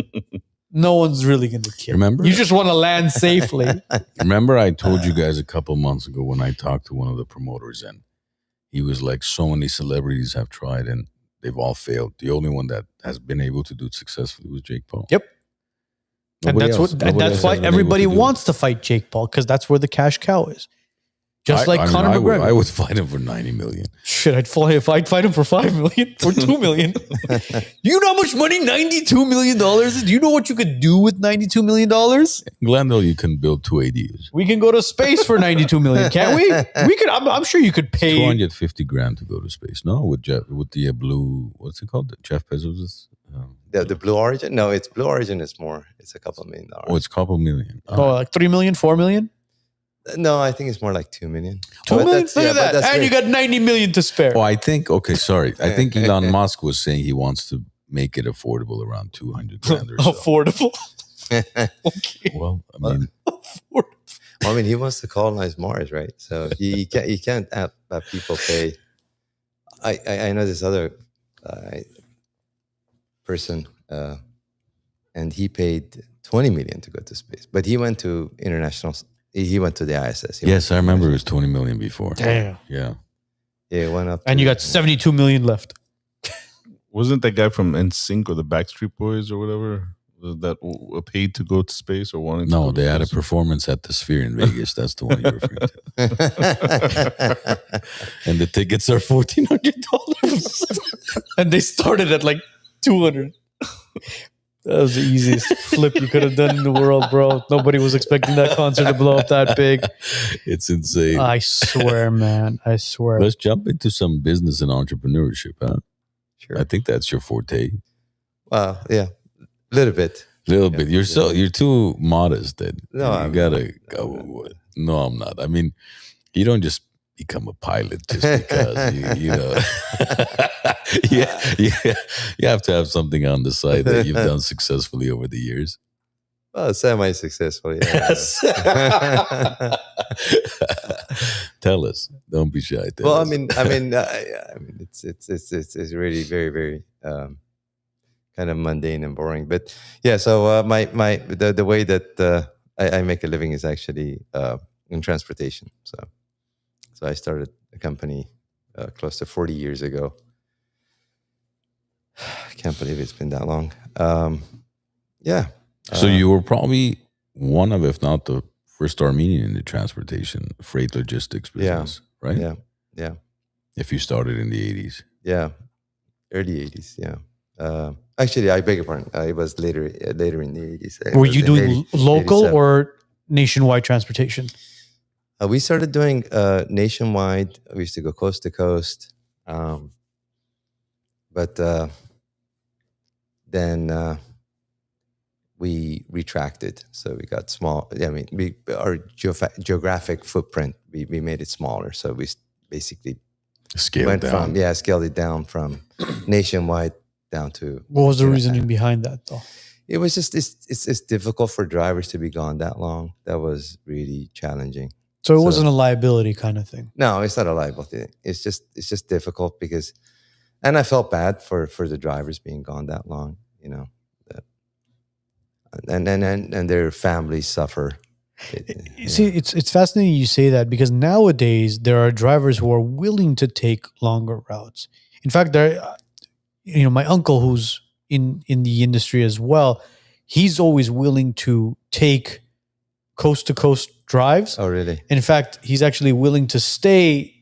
no one's really going to care. Remember? You just want to land safely. Remember, I told you guys a couple months ago when I talked to one of the promoters, and he was like, so many celebrities have tried and they've all failed. The only one that has been able to do it successfully was Jake Paul. Yep. Nobody and else. that's Nobody why else has been everybody able to do wants to fight Jake Paul, because that's where the cash cow is. Just like Conor McGregor. I would fight him for 90 million. Shit, I'd fight him for 5 million, for 2 million. You know how much money $92 million is? Do you know what you could do with $92 million? Glendale, you can build 2 ADUs. We can go to space for 92 million, can't we? We could. I'm sure you could pay 250 grand to go to space. No, with the blue, what's it called? Jeff Bezos. The Blue Origin? No, it's Blue Origin is more. It's a couple $1 million. Oh, it's a couple million. like 3 million, 4 million. No, I think it's more like 2 million. 2 million? Look at that. And you got 90 million to spare. Oh, I think think Elon Musk was saying he wants to make it affordable around 200 grand or so. Affordable. Okay. Well, I mean, Well, he wants to colonize Mars, right? So he can't have people pay. I know this other person, and he paid 20 million to go to space, but he went to international. He went to the ISS. Yes, I remember it was 20 million before. Damn. Yeah. Yeah, it went up. And you got 72 million left. Wasn't that guy from NSYNC or the Backstreet Boys or whatever that paid to go to space or wanted to No, go to they had a space? performance at the Sphere in Vegas. That's the one you're referring to. And the tickets are $1,400. And they started at like 200. That was the easiest flip you could have done in the world, bro. Nobody was expecting that concert to blow up that big. It's insane. I swear, man. I swear. Let's jump into some business and entrepreneurship, huh? Sure. I think that's your forte. Well, yeah, a little bit. Little bit. You're too modest. Then No, you I'm gotta not. go. No, I'm not. I mean, you don't just become a pilot just because you know. You have to have something on the side that you've done successfully over the years. Well, semi-successful. Yeah. Yes. Tell us. Don't be shy. Tell Well, us. it's really very, very kind of mundane and boring. But yeah, so the way that I make a living is actually in transportation. So I started a company close to 40 years ago. I can't believe it's been that long. Yeah. So you were probably one of, if not the first Armenian in the transportation freight logistics business, right? Yeah. If you started in the 80s. Yeah. Early 80s, yeah. Actually, I beg your pardon. It was later in the 80s. Were you doing local or nationwide transportation? We started doing nationwide. We used to go coast to coast. But then we retracted. So we got small. I mean, our geographic footprint, we made it smaller. So we basically Scaled down. scaled it down from nationwide down to. What was the reasoning behind that, though? It was just it's difficult for drivers to be gone that long. That was really challenging. So it wasn't a liability kind of thing. No, it's not a liability. It's just difficult because, and I felt bad for the drivers being gone that long, you know, and their families suffer. See, it's fascinating you say that, because nowadays there are drivers who are willing to take longer routes. In fact, my uncle, who's in the industry as well, he's always willing to take coast to coast drives. Oh, really? In fact, he's actually willing to stay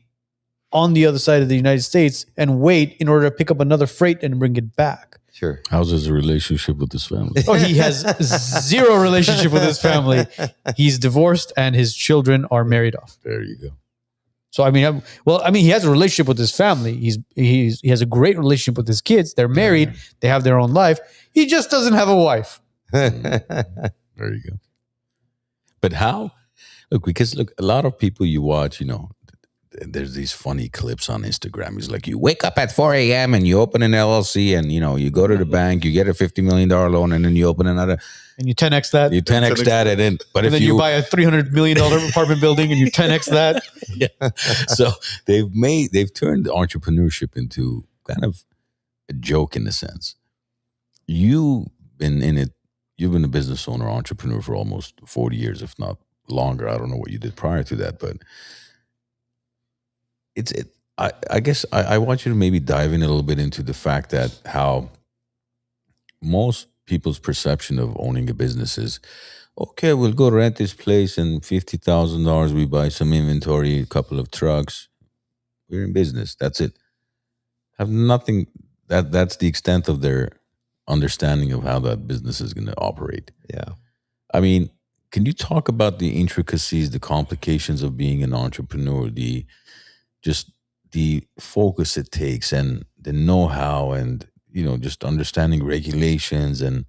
on the other side of the United States and wait in order to pick up another freight and bring it back. Sure. How's his relationship with his family? Oh, he has zero relationship with his family. He's divorced and his children are married off. There you go. So I mean, he has a relationship with his family. He has a great relationship with his kids. They're married. They have their own life. He just doesn't have a wife. There you go. But how? Look, a lot of people you watch, there's these funny clips on Instagram. He's like, you wake up at 4 a.m. and you open an LLC, and you go to the bank, you get a $50 million loan, and then you open another. And you 10x that. You 10x that, and then and then you buy a $300 million apartment building, and you 10x that. Yeah. So they've turned entrepreneurship into kind of a joke in a sense. You've been in it. You've been a business owner, entrepreneur for almost 40 years, if not longer. I don't know what you did prior to that, but I guess I want you to maybe dive in a little bit into the fact that how most people's perception of owning a business is, okay, we'll go rent this place and $50,000 we buy some inventory, a couple of trucks. We're in business. That's it. Have nothing. That's the extent of their understanding of how that business is going to operate. Yeah. I mean, can you talk about the intricacies, the complications of being an entrepreneur, the focus it takes and the know-how and, just understanding regulations and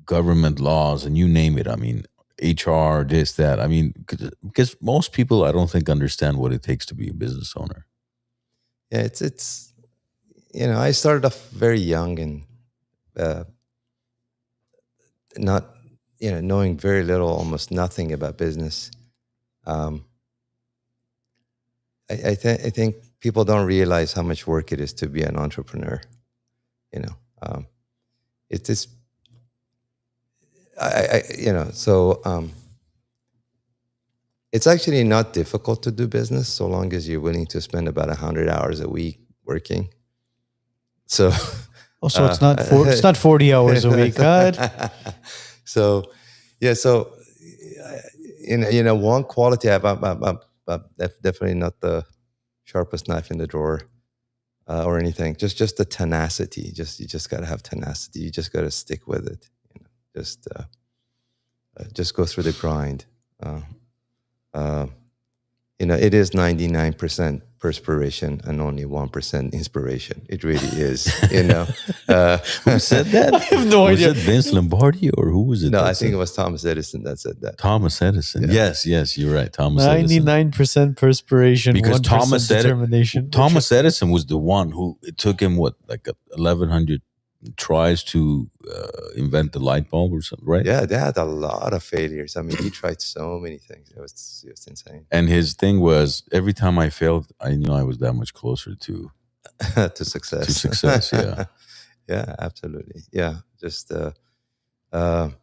government laws and you name it. I mean, HR, this, that. I mean, because most people, I don't think, understand what it takes to be a business owner. Yeah, it's I started off very young and not knowing very little, almost nothing about business. I think people don't realize how much work it is to be an entrepreneur. It is. It's actually not difficult to do business so long as you're willing to spend about 100 hours a week working. So, so it's not 40 hours a week. God. So, yeah. So, one quality I'm definitely not the sharpest knife in the drawer or anything. Just the tenacity. You just got to have tenacity. You just got to stick with it. Just go through the grind. It is 99% perspiration and only 1% inspiration. It really is. Who said that? I have no idea. Was it Vince Lombardi or who was it? No, I think it was Thomas Edison that said that. Thomas Edison. Yeah. Yes, you're right. Thomas Edison. 99% perspiration, Because 1% determination. Thomas Edison was the one who, it took him 1,100 tries to invent the light bulb or something, right? Yeah, they had a lot of failures. I mean, he tried so many things. It was insane. And his thing was, every time I failed, I knew I was that much closer to to success. To success, yeah. Yeah, absolutely. Yeah, just fail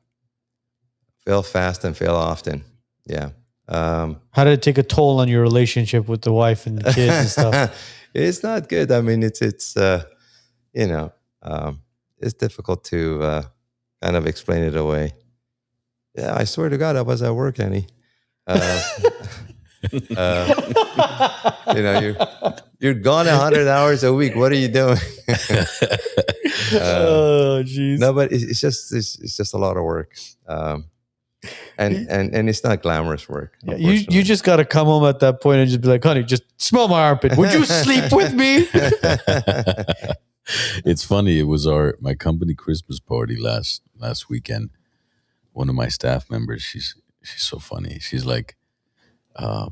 fast and fail often. Yeah. How did it take a toll on your relationship with the wife and the kids and stuff? It's not good. I mean, it's difficult to kind of explain it away. Yeah, I swear to God, I was at work, Annie. You're gone 100 hours a week. What are you doing? Oh, jeez. No, but it's just a lot of work, and it's not glamorous work. Yeah, you just got to come home at that point and just be like, honey, just smell my armpit. Would you sleep with me? It's funny. It was my company Christmas party last weekend. One of my staff members, she's so funny. She's like, my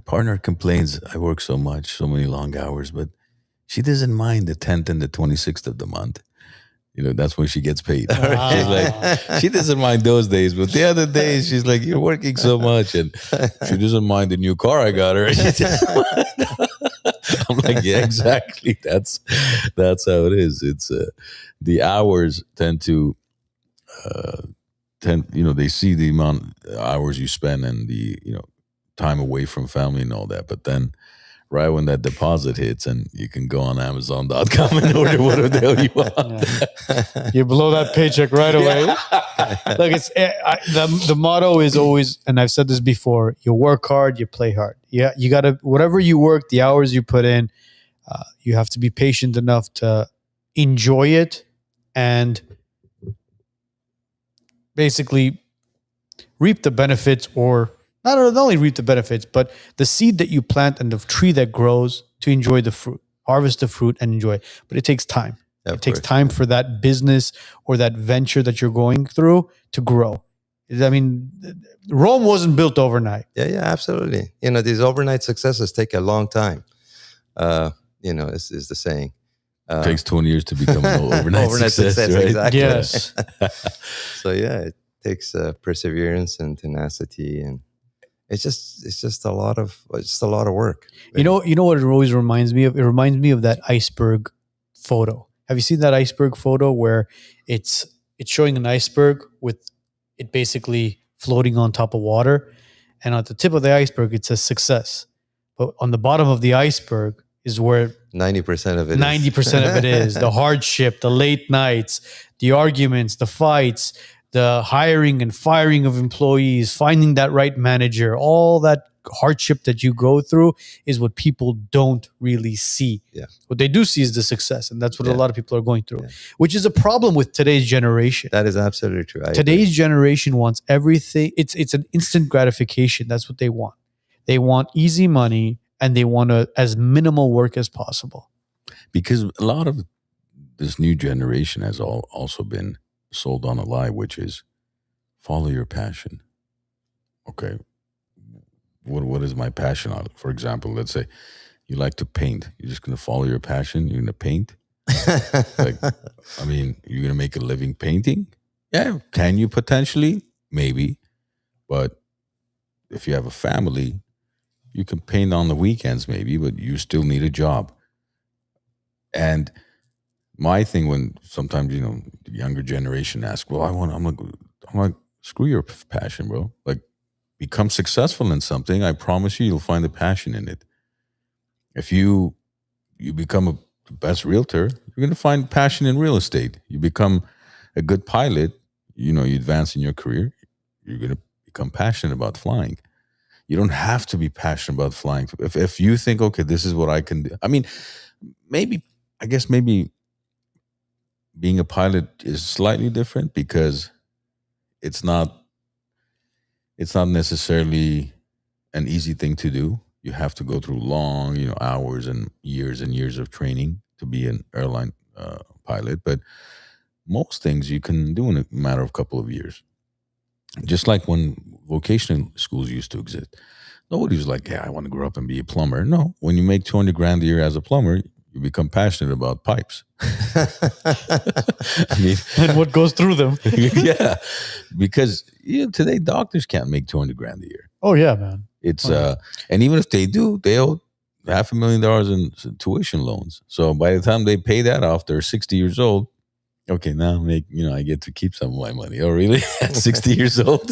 partner complains I work so much, so many long hours, but she doesn't mind the 10th and the 26th of the month. That's when she gets paid. She's like, she doesn't mind those days, but the other days she's like, you're working so much, and she doesn't mind the new car I got her. I'm like, yeah, exactly. That's how it is. It's the hours tend to they see the amount of hours you spend and the time away from family and all that, but then right when that deposit hits and you can go on Amazon.com and order whatever the hell you want. Yeah. You blow that paycheck right away. Like the motto is always, and I've said this before, you work hard, you play hard. Yeah, you got to, whatever you work, the hours you put in, you have to be patient enough to enjoy it and basically reap the benefits, or not only reap the benefits, but the seed that you plant and the tree that grows to enjoy the fruit, harvest the fruit and enjoy it. But it takes time. It takes time for that business or that venture that you're going through to grow. I mean, Rome wasn't built overnight. Yeah, absolutely. These overnight successes take a long time. Is the saying. It takes 20 years to become an overnight success, right? Exactly. Yes. So it takes perseverance and tenacity, and it's just a lot of work. You know what it always reminds me of? It reminds me of that iceberg photo. Have you seen that iceberg photo where it's showing an iceberg with it basically floating on top of water, and at the tip of the iceberg it says success, but on the bottom of the iceberg is where 90% of it 90% of it is the hardship, the late nights, the arguments, the fights, the hiring and firing of employees, finding that right manager, all that hardship that you go through is what people don't really see. Yeah. What they do see is the success, and that's what a lot of people are going through, Yeah. which is a problem with today's generation. That is absolutely true. Today's generation wants everything. It's an instant gratification. That's what they want. They want easy money, and they want as minimal work as possible. Because a lot of this new generation has also been sold on a lie, which is follow your passion. Okay. What is my passion on? For example, let's say you like to paint. You're just going to follow your passion. You're going to paint. You're going to make a living painting. Yeah. Can you potentially? Maybe. But if you have a family, you can paint on the weekends maybe, but you still need a job. And my thing, when sometimes, the younger generation asks, well, I'm like, screw your passion, bro. Like, become successful in something. I promise you'll find a passion in it. If you become the best realtor, you're going to find passion in real estate. You become a good pilot, you advance in your career, you're going to become passionate about flying. You don't have to be passionate about flying. If you think, okay, this is what I can do. I mean, maybe being a pilot is slightly different because it's not necessarily an easy thing to do. You have to go through long, hours and years of training to be an airline pilot. But most things you can do in a matter of a couple of years. Just like when vocational schools used to exist. Nobody was like, yeah, I want to grow up and be a plumber. No, when you make $200,000 a year as a plumber, you become passionate about pipes. And what goes through them. Yeah, because today doctors can't make $200,000 a year. Oh yeah, man. It's and even if they do, they owe $500,000 in tuition loans. So by the time they pay that off, they're 60 years old. Okay, now I get to keep some of my money. Oh, really? At 60 years old?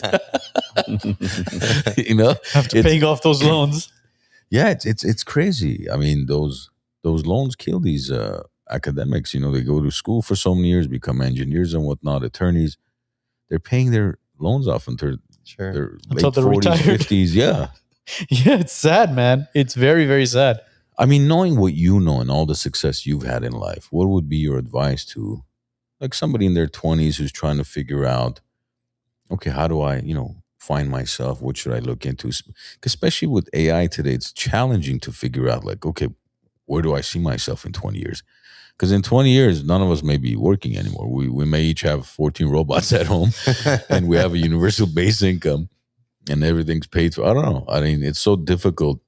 After paying off those loans. Yeah, it's crazy. I mean, those loans kill these academics. They go to school for so many years, become engineers and whatnot, attorneys. They're paying their loans off until their late 40s, 50s. Yeah. Yeah, it's sad, man. It's very, very sad. I mean, knowing what you know and all the success you've had in life, what would be your advice to like somebody in their 20s who's trying to figure out, okay, how do I, find myself? What should I look into? Especially with AI today, it's challenging to figure out like, okay, where do I see myself in 20 years? Because in 20 years, none of us may be working anymore. We may each have 14 robots at home and we have a universal base income and everything's paid for. I don't know. I mean, it's so difficult.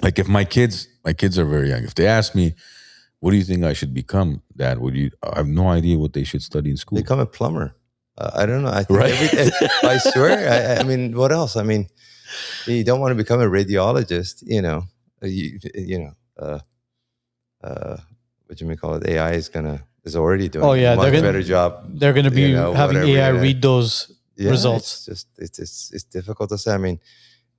Like if my kids are very young. If they ask me, what do you think I should become, Dad? I have no idea what they should study in school. Become a plumber. I don't know. I think I swear. I mean, what else? I mean, you don't want to become a radiologist, what you may call it, AI is already doing a much better job. They're going to be having AI read those results. It's difficult to say. I mean,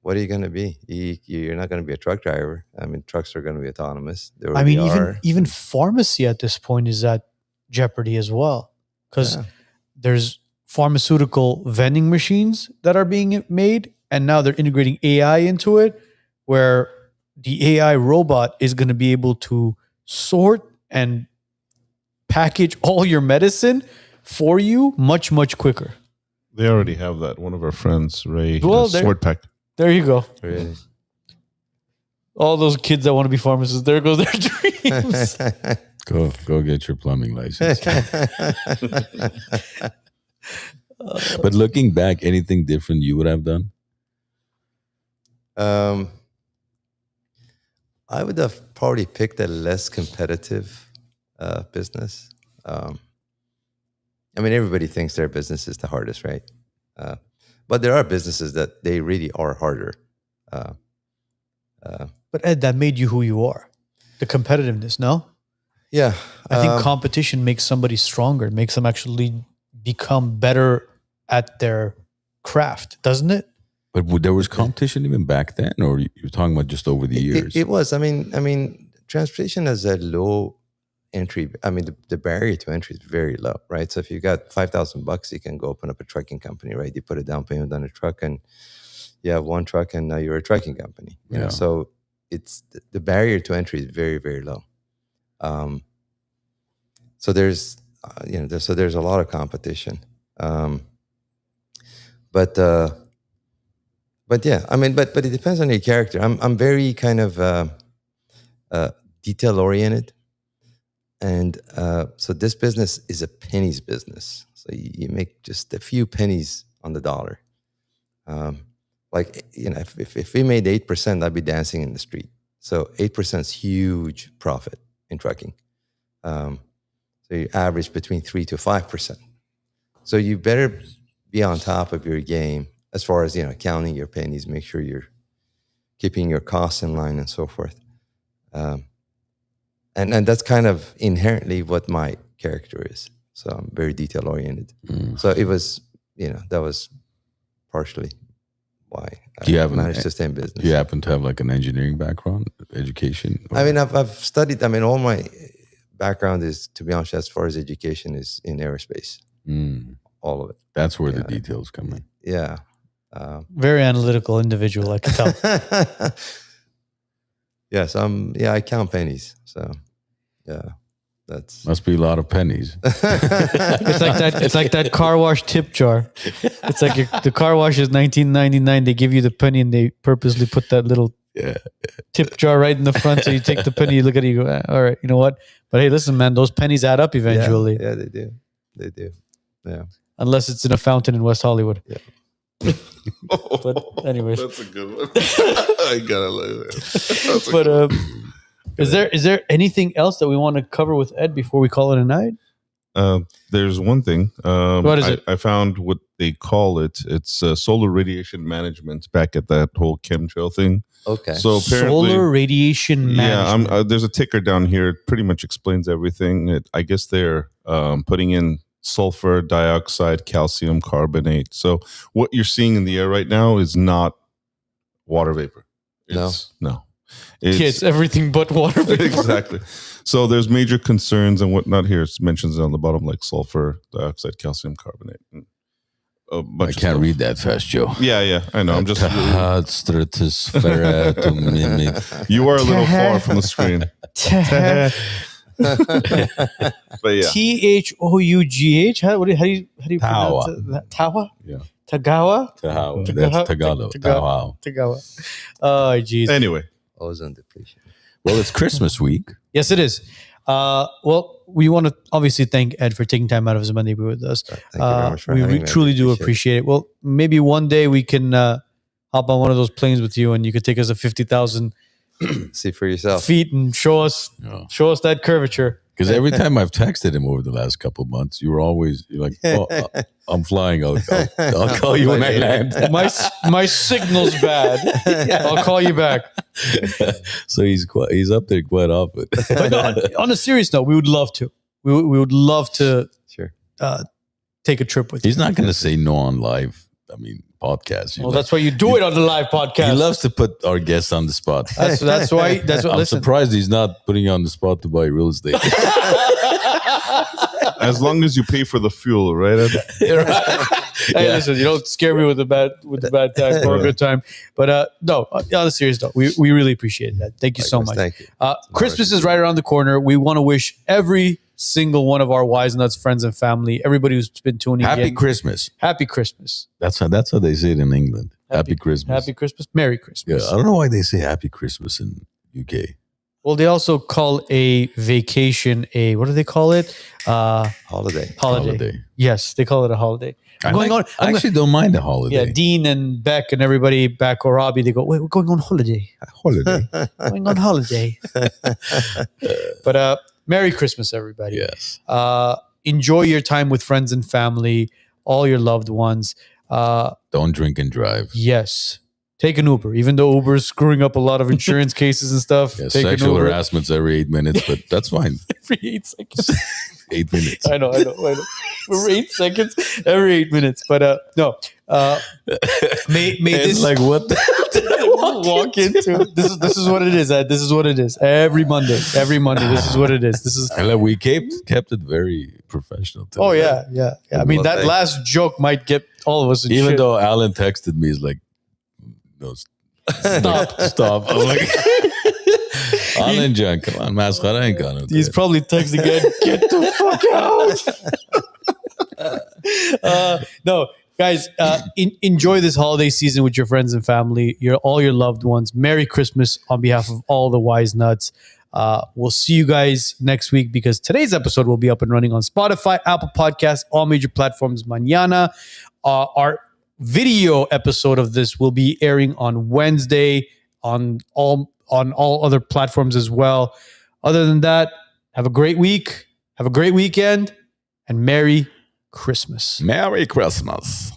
what are you going to be? You're not going to be a truck driver. I mean, trucks are going to be autonomous. I mean, even pharmacy at this point is at jeopardy as well, because there's pharmaceutical vending machines that are being made, and now they're integrating AI into it, where the AI robot is going to be able to sort and package all your medicine for you much, much quicker. They already have that. One of our friends, Ray, Sort Pack. There you go. Really? All those kids that want to be pharmacists, there goes their dreams. Go get your plumbing license. But looking back, anything different you would have done? I would have probably picked a less competitive business. I mean, everybody thinks their business is the hardest, right? But there are businesses that they really are harder. But Ed, that made you who you are. The competitiveness, no? Yeah. I think competition makes somebody stronger, makes them actually become better at their craft, doesn't it? But there was competition even back then, or you're talking about just over the years? It was. I mean, transportation has a low entry. I mean, the barrier to entry is very low, right? So if you got $5,000, you can go open up a trucking company, right? You put a down payment on a truck, and you have one truck, and now you're a trucking company. You know, so it's the barrier to entry is very, very low. So there's there's a lot of competition. But yeah, I mean, but it depends on your character. I'm very kind of detail oriented, and so this business is a pennies business. So you make just a few pennies on the dollar. Like, you know, if we made 8%, I'd be dancing in the street. So 8% is huge profit in trucking. So you average between 3 to 5%. So you better be on top of your game as far as, you know, counting your pennies, make sure you're keeping your costs in line and so forth. And that's kind of inherently what my character is. So I'm very detail oriented. So it was, you know, that was partially why I managed to stay in business. Do you happen to have like an engineering background, education? I mean, I've studied, I mean, all my background is, to be honest, as far as education, is in aerospace. All of it. That's where the details come in. Yeah. Very analytical individual, I can tell. Yes, I count pennies. So, yeah, that's must be a lot of pennies. It's like that car wash tip jar. It's like the car wash is $19.99. They give you the penny and they purposely put that little tip jar right in the front. So you take the penny, you look at it, you go, all right, you know what? But hey, listen, man, those pennies add up eventually. Yeah, they do. They do. Yeah. Unless it's in a fountain in West Hollywood. Yeah. But anyways, That's a good one. I gotta like that. But is there anything else that we want to cover with Ed before we call it a night? There's one thing. What is it? I found what they call it. It's solar radiation management. Back at that whole chemtrail thing. Okay. So apparently, solar radiation management. Yeah, there's a ticker down here. It pretty much explains everything. I guess they're putting in sulfur dioxide, calcium carbonate. So what you're seeing in the air right now is not water vapor. No. It's everything but water vapor. Exactly. So there's major concerns and whatnot here. It mentions on the bottom like sulfur dioxide, calcium carbonate. I can't read that fast, Joe. Yeah, I know. I'm just. You are a little far from the screen. But yeah. THOUGH. How do you pronounce it? Tawa? Yeah. Tagawa? That's Tagalog. Tagawa. Oh, jeez. Anyway. Ozone depletion. Well, it's Christmas week. Yes, it is. Well, we want to obviously thank Ed for taking time out of his Monday to be with us. Thank you very much for having me. Truly do appreciate it. Well, maybe one day we can hop on one of those planes with you and you could take us to 50,000 see for yourself feet and show us that curvature. Because every time I've texted him over the last couple of months, you're like, oh, I'm flying. I'll call you when I land. My signal's bad. I'll call you back. So he's up there quite often. But no, on a serious note, we would love to. We would love to take a trip with you. He's not going to say no on live. Podcast. Well, that's why you do it on the live podcast. He loves to put our guests on the spot. That's why. I'm surprised he's not putting you on the spot to buy real estate. As long as you pay for the fuel, right? Hey, listen, you don't scare me with the bad time or a good time. But no, on a serious note, we really appreciate that. Thank you so much. Thank you. Christmas is right around the corner. We want to wish every single one of our WiseNuts friends and family, everybody who's been tuning in. Happy Christmas. Happy Christmas. That's how they say it in England. Happy Christmas. Happy Christmas. Merry Christmas. Yeah, I don't know why they say Happy Christmas in UK. Well, they also call a vacation what do they call it? Holiday. Holiday. Yes, they call it a holiday. I actually don't mind a holiday. Yeah, Dean and Beck and everybody back or Robbie, they go, wait, we're going on holiday. Holiday. Going on holiday. But Merry Christmas, everybody. Yes. Enjoy your time with friends and family, all your loved ones. Don't drink and drive. Yes. Take an Uber, even though Uber's screwing up a lot of insurance cases and stuff. Yeah, Take sexual an Uber. harassment's every 8 minutes, but that's fine. Every 8 seconds. 8 minutes. I know. For 8 seconds, every 8 minutes. But no. May this like what the hell did I walk into? This is what it is. This is what it is. Every Monday, this is what it is. This is. And like, we kept it very professional. Oh yeah. I mean, that last joke might get all of us in Even shit. though Alan texted me, he's like, no, stop. I'm like, Alan John, come on, mascara ain't gonna. He's probably texting again. Get the fuck out. No, guys, enjoy this holiday season with your friends and family, all your loved ones. Merry Christmas on behalf of all the Wise Nuts. We'll see you guys next week because today's episode will be up and running on Spotify, Apple Podcasts, all major platforms mañana. Our video episode of this will be airing on Wednesday on all other platforms as well. Other than that, have a great week, have a great weekend, and Merry Christmas. Merry Christmas.